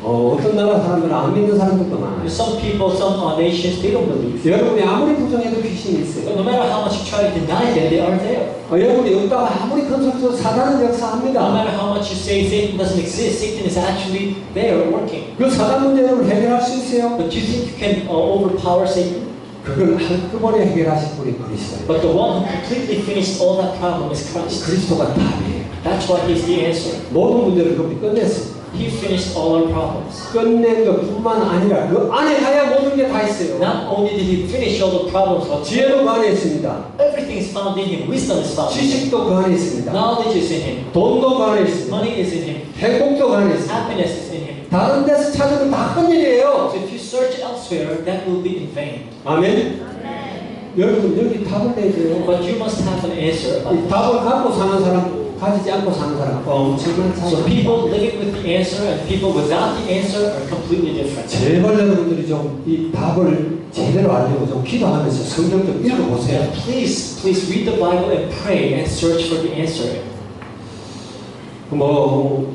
어떤 나라 사람들은 안 믿는 사람들도 많아요. Some people, some nations, they don't believe. 여러분이 아무리 부정해도 귀신이 있어요. No matter how much you try to deny them, they are there. 여러분이 없다가 아무리 컨설트도 사단은 No 역사합니다. matter how much you say Satan doesn't exist, Satan is actually there working. 그 사단 문제를 해결할 수 있어요? But do you think you can overpower Satan? 그걸 한꺼번에 해결하실 분이 그리스도예요. But the one who completely finished all that problem is Christ. 그리스도가 답이에요. That's why He's the answer. 모든 문제를 그분이 끝냈습니다. He finished all our problems. 끝낸 것뿐만 아니라 그 안에 가야 모든 게 다 있어요. Not only did he finish all the problems, but 지혜도 그 안에 있습니다. everything is found in him. Wisdom is found in him. 지식도 그 안에 있습니다. Knowledge is in him. 돈도 그 안에 있습니다. Money is in him. 행복도 그 안에 있습니다. Happiness is in him. 다른 데서 찾으면 다 헛일이에요. So if you search elsewhere, that will be in vain. 아멘. 여러분 여기 답을 내야 돼요. But you must have an answer about 이 this. 답을 갖고 사는 사람, 가지지 않고 사는 사람 엄청난 차이. So people living with the answer and people without the answer are completely different. 제발 여러분들이 좀 이 답을 제대로 알려고 좀 기도하면서 성경 좀 읽어보세요. And please read the Bible and pray and search for the answer. 뭐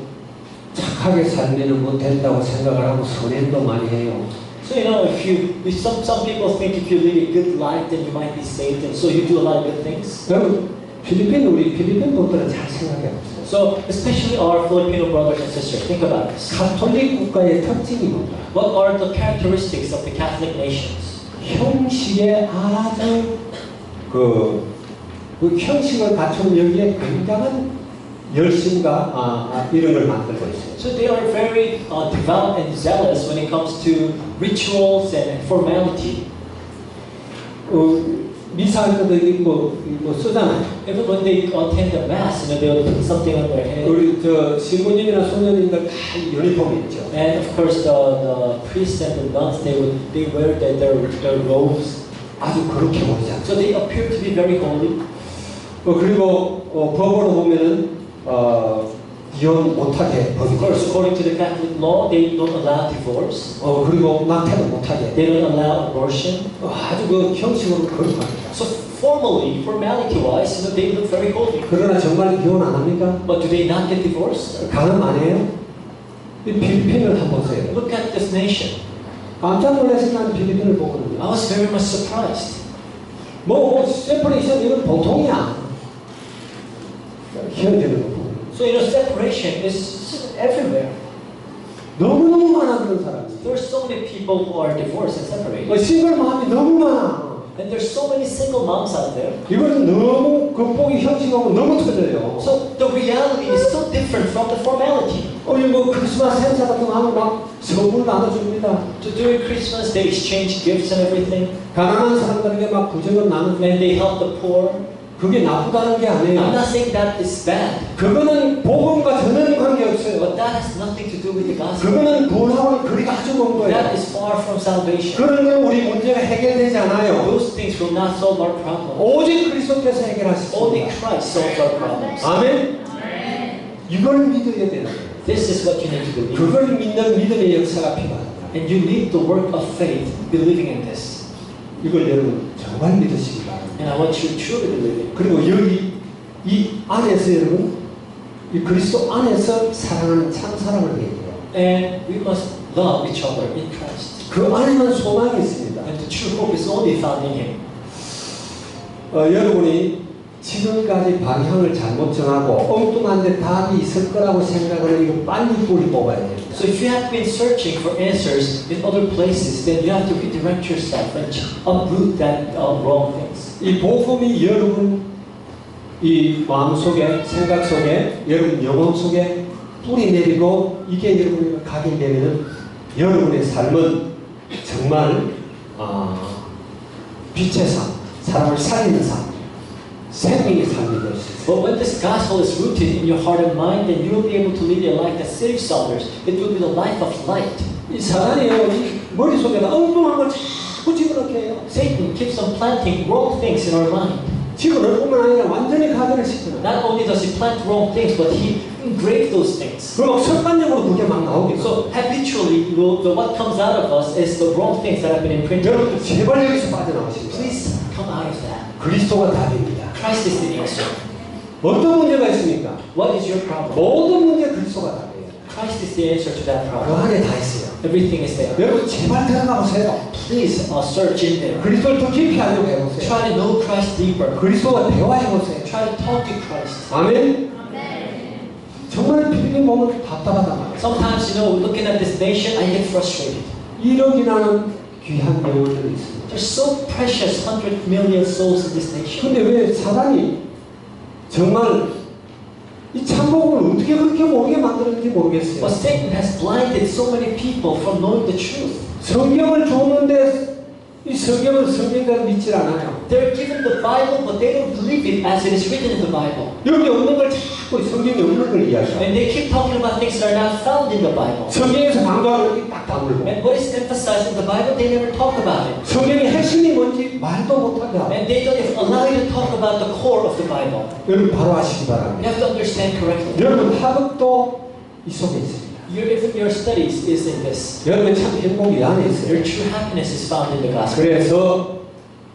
착하게 살면은 뭐 된다고 생각을 하고 선행도 많이 해요. So if some people think if you live a good life, then you might be saved, and so you do a lot of good things. 여러분 우리 필리핀 분들은 잘 생각해 보세요. So especially our Filipino brothers and sisters, think about this. 가톨릭 국가의 특징이 뭔가? What are the characteristics of the Catholic nations? 형식에 아주 그 형식을 갖춘 여기에 굉장한 열심과 이런 걸 만들고 있어요. So they are very devout and zealous when it comes to rituals and formality. 미사할 때도 이게 뭐 쓰잖아요. Even when they attend the mass, they'll put something on their head. 우리 저 신부님이나 소년님들 다 유니폼이 있죠. And of course, the priests and the nuns, they wear their robes. 아주 그렇게 보이지 않죠. So they appear to be very holy. 그리고 법으로 보면은 이혼 못하게 Of 법이 course, 있어요. according to the Catholic law, they don't allow divorce. 그리고 낙태도 못하게. They don't allow abortion. 아주 그 형식으로 거룩합니다. So formally, formality-wise, they look very holy. 그러나 정말 이혼 안 합니까? But do they not get divorced? 가늠 안 해요? 이 필리핀을 한번 보세요. Look at this nation. 깜짝 놀라서 난 필리핀을 보거든요. I was very much surprised. 뭐 세퍼레이션 이건 보통이야. 현재는 거. So separation is everywhere. 너무너무 많아 그런 사람이. There are so many people who are divorced and separated. 싱글 마음이 너무 많아. And there's so many single moms out there. 이거는 너무 극복이 형식하고 너무 터져요. So the reality is so different from the formality. 뭐 크리스마스 행사 같은 거 하면 막 선물 나눠줍니다. So during Christmas, they exchange gifts and everything. 가난한 사람들에게 막 부적을 나눠주고. And they help the poor. 그게 나쁘다는 게 I'm 아니에요. not saying that is bad. 그거는 복음과 전혀 관계없어요. But that has nothing to do with the gospel. 그거는 구원하고 거리가 아주 먼 거예요. That is far from salvation. 그런 건 우리 문제가 해결되지 않아요. Those things will not solve our problem. 오직 그리스도께서 Only 해결하십니다. Christ solves our problems. 아멘. 이걸 믿어야 되는 거예요. This is what you need to believe. 그걸 믿는 믿음의 역사가 필요하다. And you need the work of faith, believing in this. 이걸 여러분 정말 믿으시기 바랍니다. And I want you to truly believe it. 그리고 여기 이 안에서 여러분 이 그리스도 안에서 사랑하는 참 사랑을 해야 돼요. And we must love each other in Christ. 그 안에만 소망이 있습니다. And the true hope is only found in Him. 여러분이 지금까지 방향을 잘못 정하고 엉뚱한데 답이 있을 거라고 생각을 이거 빨리 뿌리 뽑아야 돼요. So if you have been searching for answers in other places, then you have to redirect yourself and uproot that wrong things. 이 복음이 여러분 이 마음 속에 생각 속에 여러분 영혼 속에 뿌리 내리고 이게 여러분이 각인되면 여러분의 삶은 정말 빛의 삶, 사람을 살리는 삶, 생명의 삶이 될 수 있어요. But when this gospel is rooted in your heart and mind, then you will be able to lead a life that saves others. It will be the life of light. 이 사단이요, 이 머릿속에다 엉뚱한 걸 자꾸 집어넣게 해요. Satan keeps on planting wrong things in our mind. 집어넣을 뿐만 아니라 완전히 가면을 시켜요. Not only does he plant wrong things, but he engraves those things. 그럼 습관적으로 그게 막 나오게 돼요. So habitually, what comes out of us is the wrong things that have been imprinted. 여러분 제발 여기서 빠져나오십시오. Please come out of that. 그리스도가 답입니다. Christ is the answer. 어떤 문제가 있습니까? What is your problem? 모든 문제 그리스도가 답이에요. Christ is the answer to that 그 problem. 안에 다 있어요. Everything is there. 여러분 제발 들어가 보세요. Please search in there. 그리스도를 더 깊이 알려고 해보세요. Try to know Christ deeper. 그리스도와 대화해 보세요. Try to talk to Christ. 아멘. 정말 필리핀 보면 답답하단 말이에요. Sometimes, looking at this nation, I get frustrated. 1억이라는 귀한 영혼들이 있습니다. There's so precious 100 million souls in this nation. 근데 왜 사단이 정말 이 참복음을 어떻게 그렇게 모르게 만드는지 But 모르겠어요. Satan has blinded so many people from knowing the truth. 성경을 줬는데 이 성경을 성경대로 믿질 않아요. They're given the Bible, but they don't believe it as it is written in the Bible. 여기 없는 걸 자꾸 성경에 없는 걸 이야기해요. And they keep talking about things that are not found in the Bible. 성경에서 강조하는 게 딱 다물고 And what is emphasized in the Bible, they never talk about it. 성경의 핵심이 뭔지 말도 못한다. And they don't even allow you to talk about the core of the Bible. 여러분 바로 아시기 You 바랍니다. have to understand correctly. 여러분 학업도 이 속에 있습니다. Even your studies is in this. 여러분 참 행복이 이 안에 있어요. Your true happiness is found in the gospel. 그래서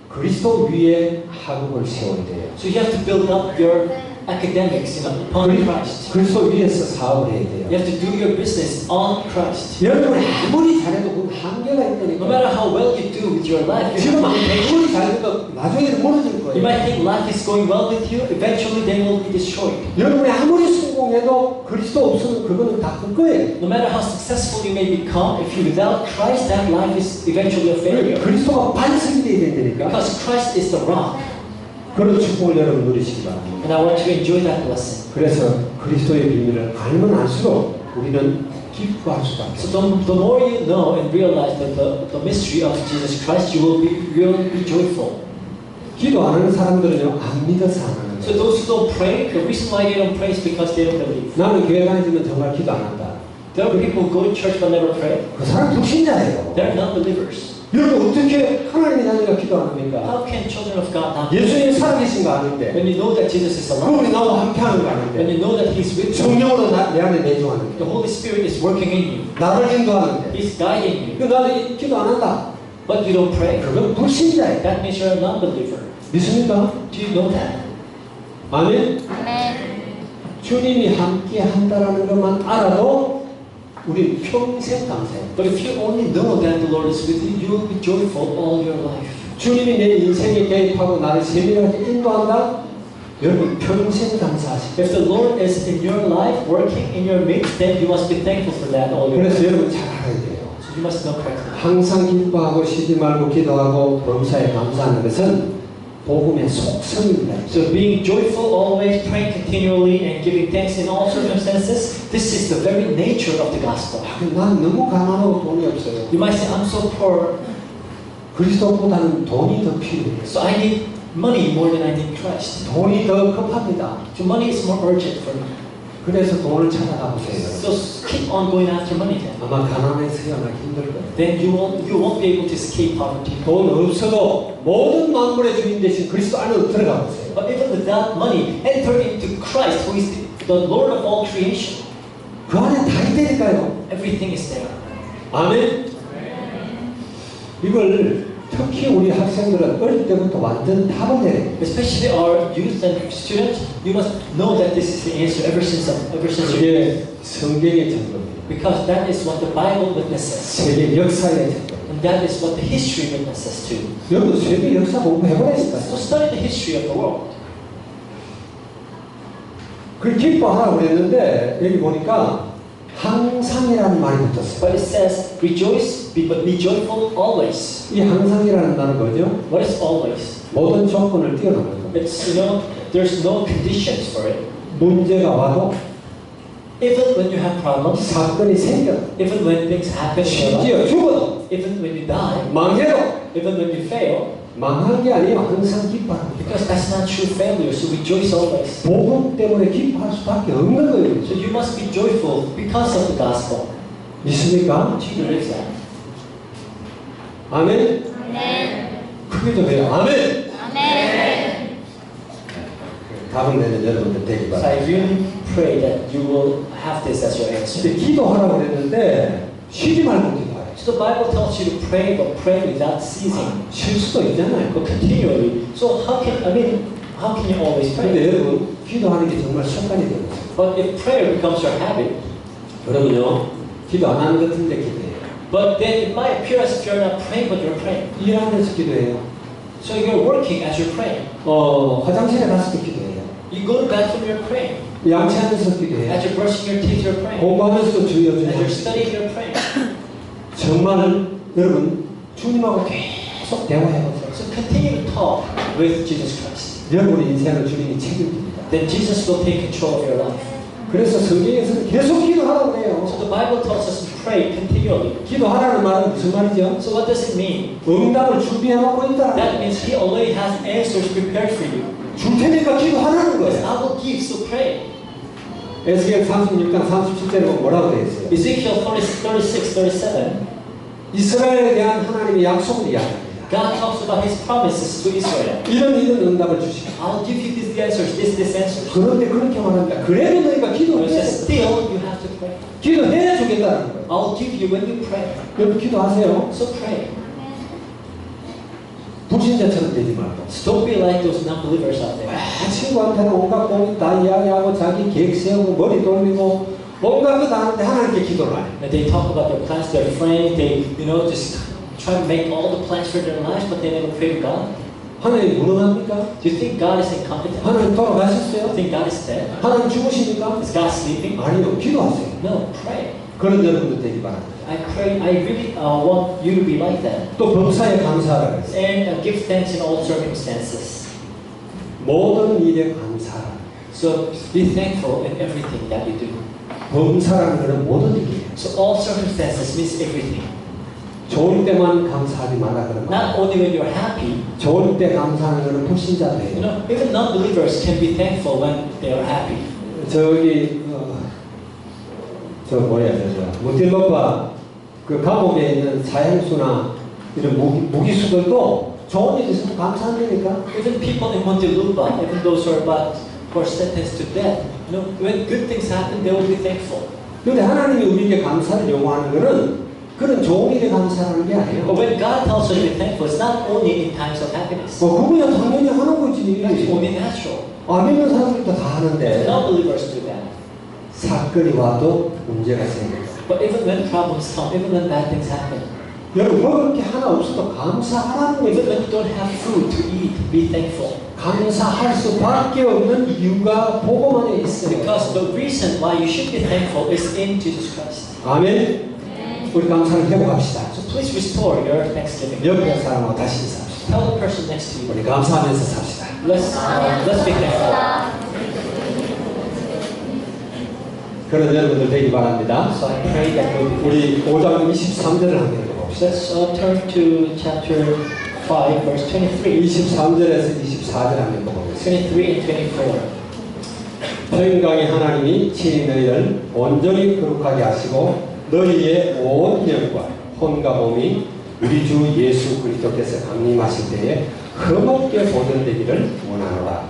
그리스도 위에 학업을 세워야 돼요. So you have to build up your academics, upon Christ. 그리스도 위에서 사업을 해야 You 돼요. have to do your business on Christ. 여러분이 아무리 잘해도 그 한계가 No 있다니까. matter how well you do with your life, you 지금 have to make 아무리 잘해도 나중에는 무너질 You 거예요. might think life is going well with you, eventually they will be destroyed. 여러분이 아무리 성공해도 그리스도 없으면 그거는 다 그 거예요. No matter how successful you may become, if you without Christ, that life is eventually a failure. 그리스도가 반석이 돼야 된다니까. Because Christ is the rock. 그런 축복을 여러분 누리시기 바랍니다. And I want you to enjoy that blessing. 그래서 그리스도의 비밀을 알면 알수록 우리는 기뻐할 수밖에 없어요. So the more you know and realize that the mystery of Jesus Christ, you will be joyful. 기도 안 하는 사람들은요, 안 믿어서 안 하는 So 거예요. those who don't pray, the reason why they don't pray is because they don't believe. 나는 교회 다니지만 정말 기도 안 한다. There are people who go to church but never pray. 그 사람 불신자예요. They're non-believers. 여러분 어떻게 하나님의 자녀가 기도 안 합니까? How can children of God not pray? 예수님 살아계신 거 아는데, When you know that Jesus is alive, 그분이 나와 함께하는 거 when 아는데, you know that He's with you, 성령으로 내 안에 내주하는 the 거, Holy Spirit is working in you. 나를 인도하는데, He's guiding you. 나는 기도 안 한다. But you don't pray. 그건 불신자예요. That means you're a non-believer. 믿습니까? Do you know that? 아멘. 주님이 함께 한다라는 것만 알아도 우리 평생 감사해요. But if you only know that the Lord is with you, you will be joyful all your life. 주님이 내 인생에 개입하고 나를 세밀하게 인도한다? 여러분 평생 감사하시고. If the Lord is in your life, working in your midst, then you must be thankful for that all your 그래서 life. 여러분 잘 알아야 돼요. So you must know correctly. 항상 기뻐하고 쉬지 말고 기도하고 범사에 감사하는 것은 복음의 속성입니다. So being joyful always, praying continually, and giving thanks in all circumstances, this is the very nature of the gospel. 난 너무 가난하고 돈이 없어요. You might say, I'm so poor, 그리스도보다는 돈이 더 필요해요. so I need money more than I need Christ. 돈이 더 급합니다. So money is more urgent for me. 그래서 돈을 찾아가 보세요. So keep on going after money then. 아마 가난에서 헤어나기 힘들 거예요. Then you won't be able to escape poverty. 돈 없어도 모든 만물의 주인 되신 그리스도 안으로 들어가 보세요. But even without money, enter into Christ, who is the Lord of all creation. 그 안에 다 있다니까요. Everything is there. 아멘. 이걸 특히 우리 학생들은 어릴 때부터 완전 답을 내야 돼요. Especially our youth and students, you must know that this is the answer ever since you're 그게 성경의 증거입니다. because that is what the Bible witnesses. 세계 역사의 증거. And that is what the history witnesses to. 여러분 세계 역사 공부해보라니까요. So study the history of the world. 그 기뻐하라고 그랬는데 여기 보니까 항상이라는 말이 붙었어요. But it says, rejoice, but be joyful always. 이 항상이라는 말은 뭐죠? What is always? 모든 조건을 뛰어넘는 겁니다. It's, there's no conditions for it. 문제가 와도 Even when you have problems, 사건이 생겨도 even when things happen in your life, 심지어 죽어도 even when you die, 망해도 even when you fail, 망한 게 아니에요. 항상 기뻐합니다. because that's not true failure, so rejoice always. 복음 때문에 기뻐할 수밖에 없는 거예요. So you must be joyful because of the gospel. 믿습니까? Do you believe that? 아멘? 크게 좀 해요. 아멘! 답은 내는 여러분들 되기 So 바랍니다. I really pray that you will have this as your answer. 근데 기도하라고 그랬는데 쉬지 말고 기도해요. So the Bible tells you to pray, but pray without ceasing, 쉴 수도 있잖아요. but continually. So how can you always pray? 근데 여러분 기도하는 게 정말 습관이 되는 거예요. But if prayer becomes your habit, 여러분요 기도 안 하는 것 같은데 기도해요. but then it might appear as if you're not praying, but you're praying. 일하면서 기도해요. So you're working as you're praying. 화장실에 갔을 때 기도해요. You go to bathroom, you're praying. 양치하면서 기도해요. As you're brushing your teeth, you're praying. 공부하면서도 주여 As 주여. you're studying, you're praying. 정말 여러분 주님하고 계속 대화해보세요. So continue to talk with Jesus Christ. 여러분의 인생을 주님이 책임집니다. then Jesus will take control of your life. 그래서 성경에서는 계속 기도하라고 해요. So the Bible tells us to pray continually. 기도하라는 말은 무슨 말이죠? So what does it mean? 응답을 준비해놓고 있다. That means He already has answers prepared for you. 줄 테니까 기도하라는 Because 거예요. I will give, so pray. 에스겔 36장 37절에 보면 뭐라고 되어 있어요? Ezekiel 36, 37, 이스라엘에 대한 하나님의 약속을 이야기합니다. God talks about His promises to Israel. 이런 응답을 주시고 I'll give you these answers, this answers. 그런데 그렇게 말합니다. 그래도 너희가 But it 기도해야 says, 돼. still you have to pray. 기도해 주겠다는 거예요. I'll give you when you pray. 여러분 기도하세요. So pray. 불신자처럼 되지 말고. So don't be like those non-believers out there. 친구한테는 온갖 고민 다 이야기하고 자기 계획 세우고 머리 돌리고 온갖 거 다 하는데 하나님께 기도를 안 해. And they talk about their plans to their friends. They, just try to make all the plans for their lives, but they never pray to God. 하나님 무능합니까? Do you think God is incompetent? 하나님 Do you 돌아가셨어요? think God is dead? 하나님 죽으십니까? Is God sleeping? 아니요. 기도하세요. No, pray. 그런 여러분들 되기 바랍니다. I pray. I really want you to be like that. 또 범사에 감사하라 그랬어요. And give thanks in all circumstances. 모든 일에 감사하라. So be thankful in everything that you do. 범사라는 것은 모든 일이에요. So all circumstances means everything. 좋을 때만 감사하지 말라 그러면 Not only when you're happy. 좋을 때 감사하는 것은 불신자들이에요. Even non-believers can be thankful when they are happy. 저기 무딜러과 그 감옥에 있는 사형수나 이런 무기수들도 좋은 일이 있으면 감사한다니까. Even people in Montelupa, even those who are sentenced to death, when good things happen, they will be thankful. 그런데 하나님이 우리에게 감사를 요구하는 것은 그런 좋은 일에 감사하는 게 아니에요. But when God tells us to be thankful, it's not only in times of happiness. 그거야 당연히 하는 거지. That's only natural. 안 믿는 사람들도 다 하는데 Non-believers do that. 사건이 와도 문제가 생겨요. But even when problems come, even when bad things happen, 여러분 먹을 게 하나 없어도 감사하라는 even 거예요. when you don't have food to eat, be thankful. 감사할 수밖에 없는 이유가 복음 안에 있어요. Because the reason why you should be thankful is in Jesus Christ. 아멘. 우리 감사를 회복합시다. So please restore your thanksgiving. 옆에 사람하고 다시 인사합시다. Tell the person next to you. 우리 감사하면서 삽시다. Let's be thankful. 그런 여러분들 되기 바랍니다. So I pray that 우리 5장 23절을 함께 읽어봅시다. let's turn to chapter 5, verse 23. 23절에서 24절 함께 읽어보겠습니다. 23 and 24. 평강의 하나님이 친히 너희를 온전히 거룩하게 하시고 너희의 온 영과 혼과 몸이 우리 주 예수 그리스도께서 강림하실 때에 흠없게 보존되기를 원하노라.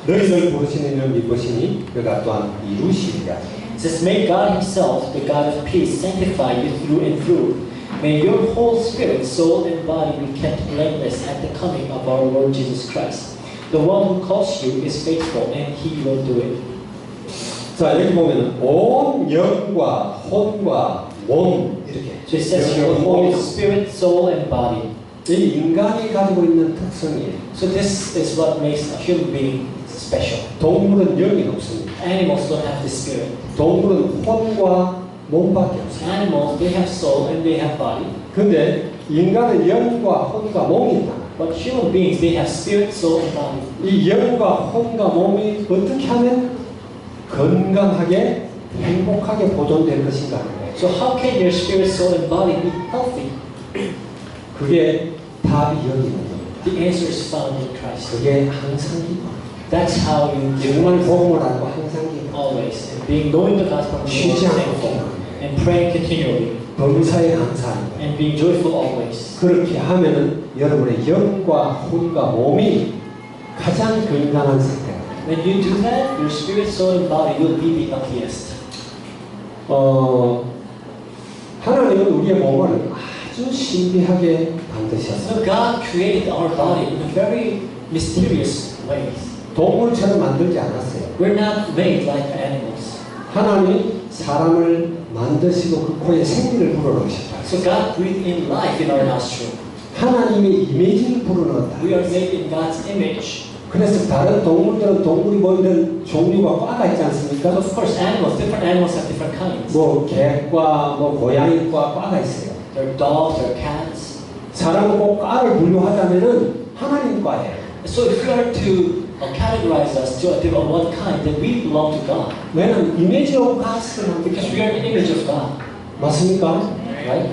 너희를 부르시는 이를 믿으시니 그가 또한 이루시리라. It says, may God Himself, the God of peace, sanctify you through and through. May your whole spirit, soul, and body be kept blameless at the coming of our Lord Jesus Christ. The one who calls you is faithful, and He will do it. 자, 여기 보면 온 영과 혼과 몸 이렇게. So it says your whole spirit, soul, and body. 이 인간이 가지고 있는 특성이에요. So this is what makes a human being special. 동물은 영이 없습니다. Animals don't have the spirit. 동물은 혼과 몸밖에 없어요. Animals, they have soul and they have body. 근데 인간은 영과 혼과 몸이 있다. But human beings, they have spirit, soul, and body. 이 영과 혼과 몸이 어떻게 하면 건강하게 행복하게 보존될 것인가 하는 거예요. So how can your spirit, soul, and body be healthy? 그게 답이 여기 있는 겁니다. The answer is found in Christ. 그게 항상 기도. That's how you 정말 do 복음을 알고 항상 기도. always. And being knowing the gospel and being 쉬지 않고 thankful. 기도하는 And praying continually. 범사에 감사하는 거예요. And being joyful always. 그렇게 하면은 여러분의 영과 혼과 몸이 가장 건강한 상태가 돼요. When you do that, your spirit, soul, and body will be the healthiest. 하나님은 우리의 몸을 아주 신비하게 만드셨어요. So God created our body in a very mysterious way. 동물처럼 만들지 않았어요. We're not made like animals. 하나님이 사람을 만드시고 그 코에 생기를 불어넣으셨다. So God breathed in life in our nostril. 하나님의 이미지를 불어넣었다. We are made in God's image. 그래서 다른 동물들은 동물이 뭐 이런 종류가 과가 있지 않습니까? So of course, different animals have different kinds. 뭐 개과, 뭐 고양이과 과가 있어요. There are dogs, there are cats. 사람은 꼭 과를 분류하자면은 하나님 과예요. So if we are to categorize us to a one kind, then we belong to God. 왜냐면 이미지 오브 가스를 Because we are the image of God. 맞습니까? Right?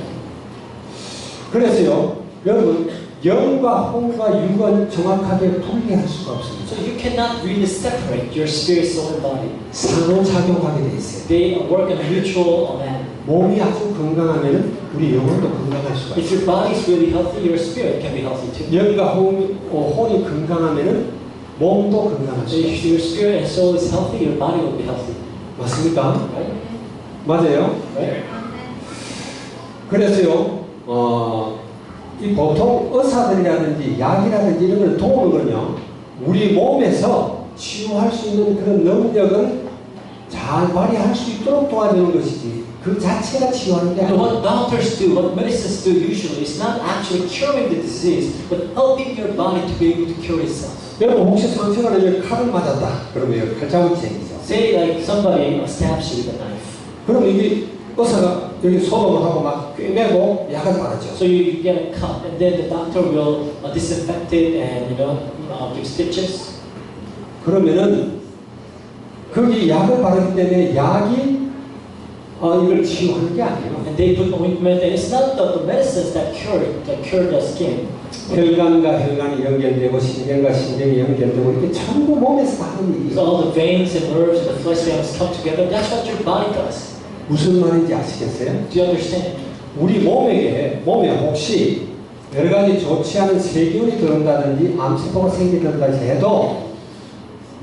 그래서요, 여러분, 영과 혼과 육은 정확하게 분리할 수가 없습니다. So you cannot really separate your spirit, soul, and body. 상호작용하게 돼 있어요. They work in a mutual manner. 몸이 아주 건강하면 우리 영혼도 건강할 수가 If 있어요. your body is really healthy, your spirit can be healthy too. 영과 혼이 건강하면 몸도 건강할 So 수가 if 있어요. your spirit and soul is healthy, your body will be healthy. 맞습니까? Right? 맞아요. Right? 그래서요, 이 보통 의사들이라든지 약이라든지 이런 걸 도움은요, 우리 몸에서 치유할 수 있는 그런 능력은 잘 발휘할 수 있도록 도와주는 것이지, 그 자체가 치유하는 게 So 아니에요. what doctors do, what medicines do usually is not actually curing the disease, but helping your body to be able to cure itself. 여러분 혹시 상처가 나면 칼을 맞았다. 그러면 칼자국이 생기죠. Say like somebody stabs you with a knife. 그럼 이게 의사가 여기 소독을 하고 막 꿰매고 약을 바르죠. So you get a cut, and then the doctor will disinfect it and give stitches. 그러면은 거기 약을 바르기 때문에 약이 이걸 치유하는 게 아니에요. And they put ointment, and it's not the medicines that cure the skin. 혈관과 혈관이 연결되고 신경과 신경이 연결되고 이렇게 전부 몸에서 다 하는 So 일이에요. all the veins and nerves and the flesh veins come together. That's what your body does. 무슨 말인지 아시겠어요? Do you understand? 우리 몸에 혹시 여러 가지 좋지 않은 세균이 들어온다든지 암세포가 생긴다 해도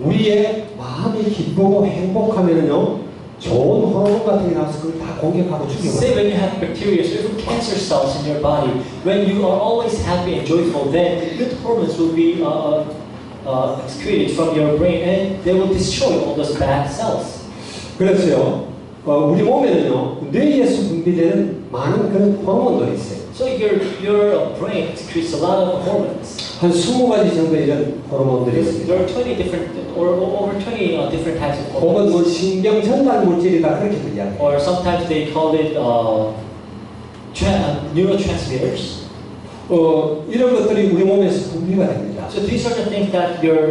우리의 마음이 기쁘고 행복하면요 좋은 호르몬 같은 게 나와서 그걸 다 공격하고 Say 죽여버려요. when you have bacteria, so even cancer cells in your body, when you are always happy and joyful, then good hormones will be excreted from your brain, and they will destroy all those bad cells. 그래서요 우리 몸에는요 뇌에서 분비되는 많은 그런 호르몬들이 있어요. So your brain secretes a lot of hormones. 한 20가지 정도의 이런 호르몬들이 있습니다. There are 20 different, or over 20 different types of 혹은 hormones. 뭐 신경 전달 물질이다 그렇게도 이야기해요. Or sometimes they call it neurotransmitters. 이런 것들이 우리 몸에서 분비가 됩니다. So these are the things that your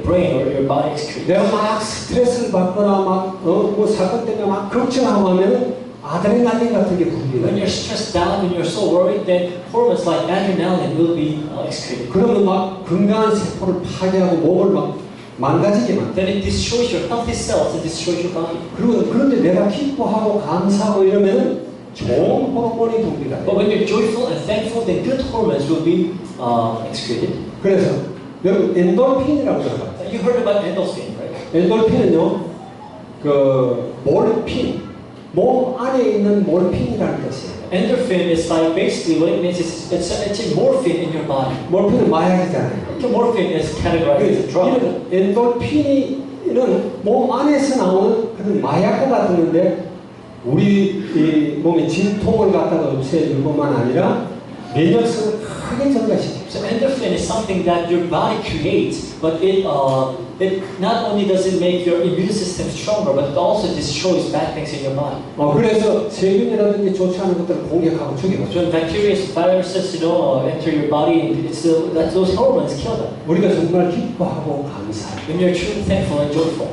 brain or your body excretes. 내가 막 스트레스를 받거나 뭐 사건 때문에 막 걱정하고 하면은 아드레날린 같은 게 분비가 When 돼요. you're stressed out, when you're so worried, then hormones like adrenaline will be excreted. 그러면 막 건강한 세포를 파괴하고 몸을 막 망가지게 만들어요. Then it destroys your healthy cells and destroys your body. 그런데 내가 기뻐하고 감사하고 이러면은 좋은 호르몬이 분비가 But 돼요. when you're joyful and thankful, then good hormones will be excreted. 그래서 여러분 엔돌핀이라고 들어봤어요. You heard about endorphin, right? 엔돌핀은요 그 몰핀 몸 안에 있는 몰핀이라는 뜻이에요. Endorphin is like basically what it means is it's a morphine in your body. 몰핀은 마약이잖아요. The morphine is categorized as a drug. 이런 엔돌핀은 몸 안에서 나오는 그런 마약과 같은 건데 우리 이 몸의 진통을 갖다가 없애줄 뿐만 아니라 면역성을 크게 증가시킵니다. So endorphin is something that your body creates, but it not only does it make your immune system stronger, but it also destroys bad things in your body. 그래서 세균이라든지 좋지 않은 것들을 공격하고 So 죽여버려요. when bacteria, viruses, enter your body, that those hormones kill them. 우리가 정말 기뻐하고 감사해요. When you're truly thankful and joyful.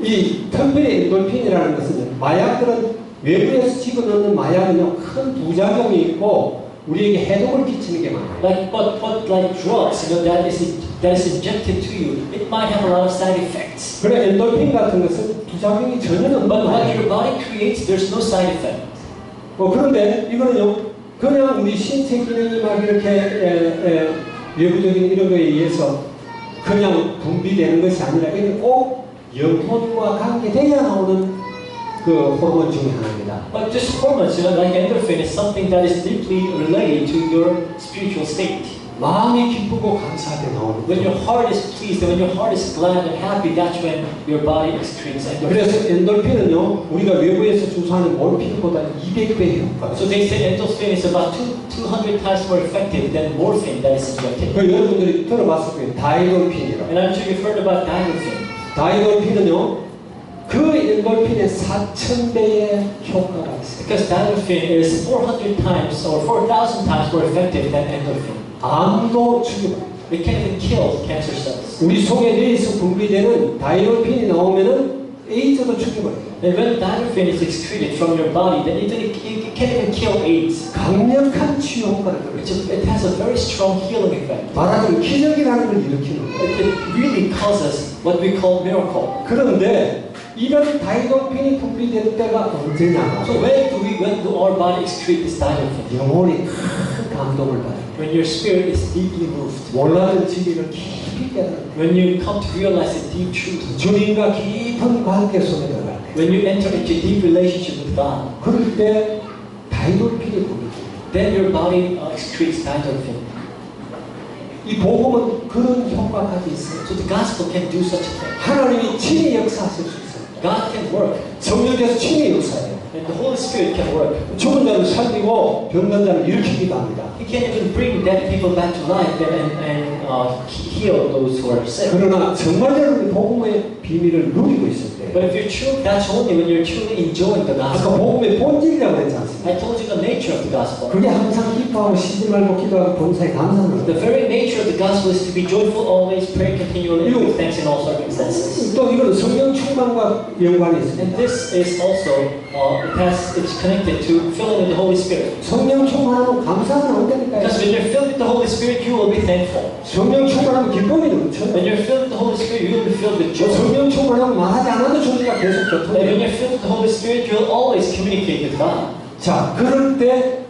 이 특별히 엔돌핀이라는 것은 마약들은 외부에서 집어넣는 마약은요 큰 부작용이 있고 우리에게 해독을 끼치는 게 많아요. But like drugs, that is injected to you, it might have a lot of side effects. 그래 엔돌핀 같은 것은 부작용이 전혀 없는 But what 마약. your body creates, there's no side effect. 그런데 이거는요 그냥 우리 신체 기능이 막 이렇게 외부적인 이런 거에 의해서 그냥 분비되는 것이 아니라 이게 꼭 영혼과 관계돼야 나오는 그 호르몬 중에 하나입니다. But this hormones, like endorphin, is something that is deeply related to your spiritual state. 마음이 기쁘고 감사할 때 나오는 When your 거죠. heart is pleased and when your heart is glad and happy, that's when your body excretes endorphin. 그래서 엔돌핀은요 우리가 외부에서 주사하는 몰핀보다 200배 효과가 So they say endorphin is about 200 times more effective than morphine that is injected. 그 여러분들이 들어봤을 거예요. 다이돌핀이라고. And I'm sure you've heard about dinorphin. 다이돌핀은요 그 엔돌핀의 4,000배의 효과가 있어요. Because dinorphin is 400 times or 4,000 times more effective than endorphin. 암도 죽여버립니다. It can even kill cancer cells. 우리 속에 뇌에서 분비되는 다이로핀이 나오면은 에이즈도 죽여버려요. And when diaphragm is excreted from your body, then it can even kill AIDS. 강력한 치유 효과를 가지고 It has a very strong healing effect. 말하자면 기적이라는 걸 일으키는 거예요. It really causes what we call miracle. 그런데 이런 다이로핀이 분비될 때가 언제냐? So when do our body excrete this diaphragm? 영혼이 큰 감동을 받아요. When your spirit is deeply moved. 몰라던 진리를 깊이 깨달아요. When you come to realize the deep truth. 주님과 깊은 관계 속에 들어갈 때. When you enter into a deep relationship with God. 그럴 때 다이로핀이 분비돼요. Then your body excretes diaphragm. 이 복음은 그런 효과까지 있어요. So the gospel can do such a thing. 하나님이 친히 역사하실 수 있어요. God can work. 성령께서 친히 역사해요. And the Holy Spirit can work. 죽은 자를 살리고 병든 자를 일으키기도 합니다. He can even bring dead people back to life and heal those who are sick. 그러나 정말 여러분이 복음의 비밀을 누리고 있을 때 But if you're true, that's only when you're truly enjoying the 아까 gospel. 복음의 본질이라고 그랬지 않습니까? I told you the nature of the gospel. 그게 항상 기뻐하고 쉬지 말고 기도하고 범사에 감사하는 The 거예요. very nature of the gospel is to be joyful always, pray continually, and give thanks in all circumstances. 또 이거는 성령 충만과 연관이 And 있습니다. this is also, it's connected to filling with the Holy Spirit. 성령 충만하면 감사는 안 되니까요. Because when you're filled with the Holy Spirit, you will be thankful. 성령 충만하면 기쁨이 넘쳐요. When you're filled with the Holy Spirit, you will be filled with joy. 성령 충만하면 말하지 않아도 주님과 계속 And when 교통해요. you're filled with the Holy Spirit, you'll always communicate with God. 자, 그럴 때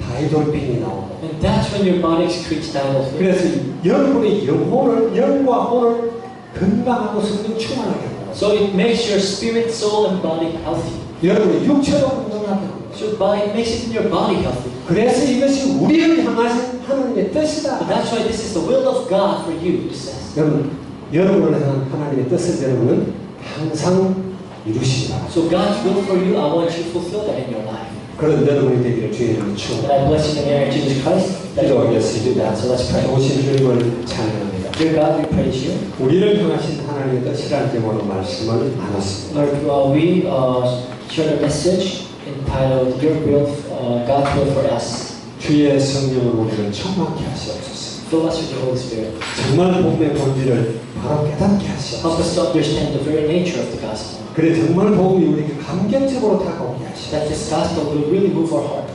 다이돌핀이 나옵니다. And that's when your body excretes diaphragm. 그래서 여러분의 영과 혼을 건강하고 성령 충만하게 합니다. So it makes your spirit, soul, and body healthy. 여러분의 육체도 건강하게 합니다. So it makes it in your body healthy. 그래서 이것이 우리를 향하신 하나님의 뜻이다. And that's why this is the will of God for you, it says. 여러분을 향한 하나님의 뜻을 여러분은 항상 이루시기 바랍니다. So God's will for you, I want you to fulfill that in your life. 그런 여러분이 되기를 주의 이름으로 And 축원합니다. I bless you in the name of Jesus Christ. That you will do that. So let's pray. 오신 주님을 찬양합니다. Dear God, we praise you. 우리를 향하신 하나님의 뜻이라는 제목으로 말씀을 나눴습니다. Lord, we shared a message entitled Your Will, God's Will for Us. 주의 성령으로 우리를 충만케 하시옵소서. Fill us with the Holy Spirit. 정말 복음의 본질을 바로 깨닫게 Help 하시옵소서. us to understand the very nature of the gospel. 그래 정말 복음이 우리에게 감격적으로 다가오게 하시옵소서. That this gospel will really move our heart.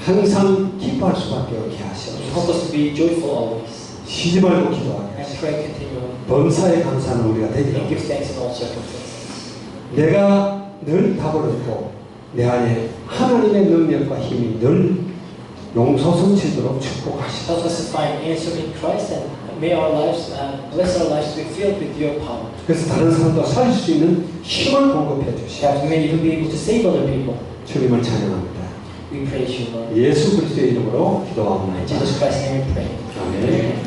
항상 기뻐할 수밖에 없게 Help 하시옵소서. us to be joyful always. 쉬지 말고 기도하게 And 하시옵소서. pray continually. 범사에 감사하는 우리가 되기를 And give thanks in all circumstances. 내가 늘 답을 얻고 내 안에 하나님의 능력과 힘이 늘 용솟음 치도록 축복하시옵소서. Help us to find answer in Christ and may our lives, bless our lives to be filled with your power. 그래서 다른 사람도 살릴 수 있는 힘을 공급해 주시옵소서. That we may even be able to save other people. 주님을 찬양합니다. We praise you, Lord. 예수 그리스도의 이름으로 In 기도합니다. Jesus Christ's name we pray. 아멘.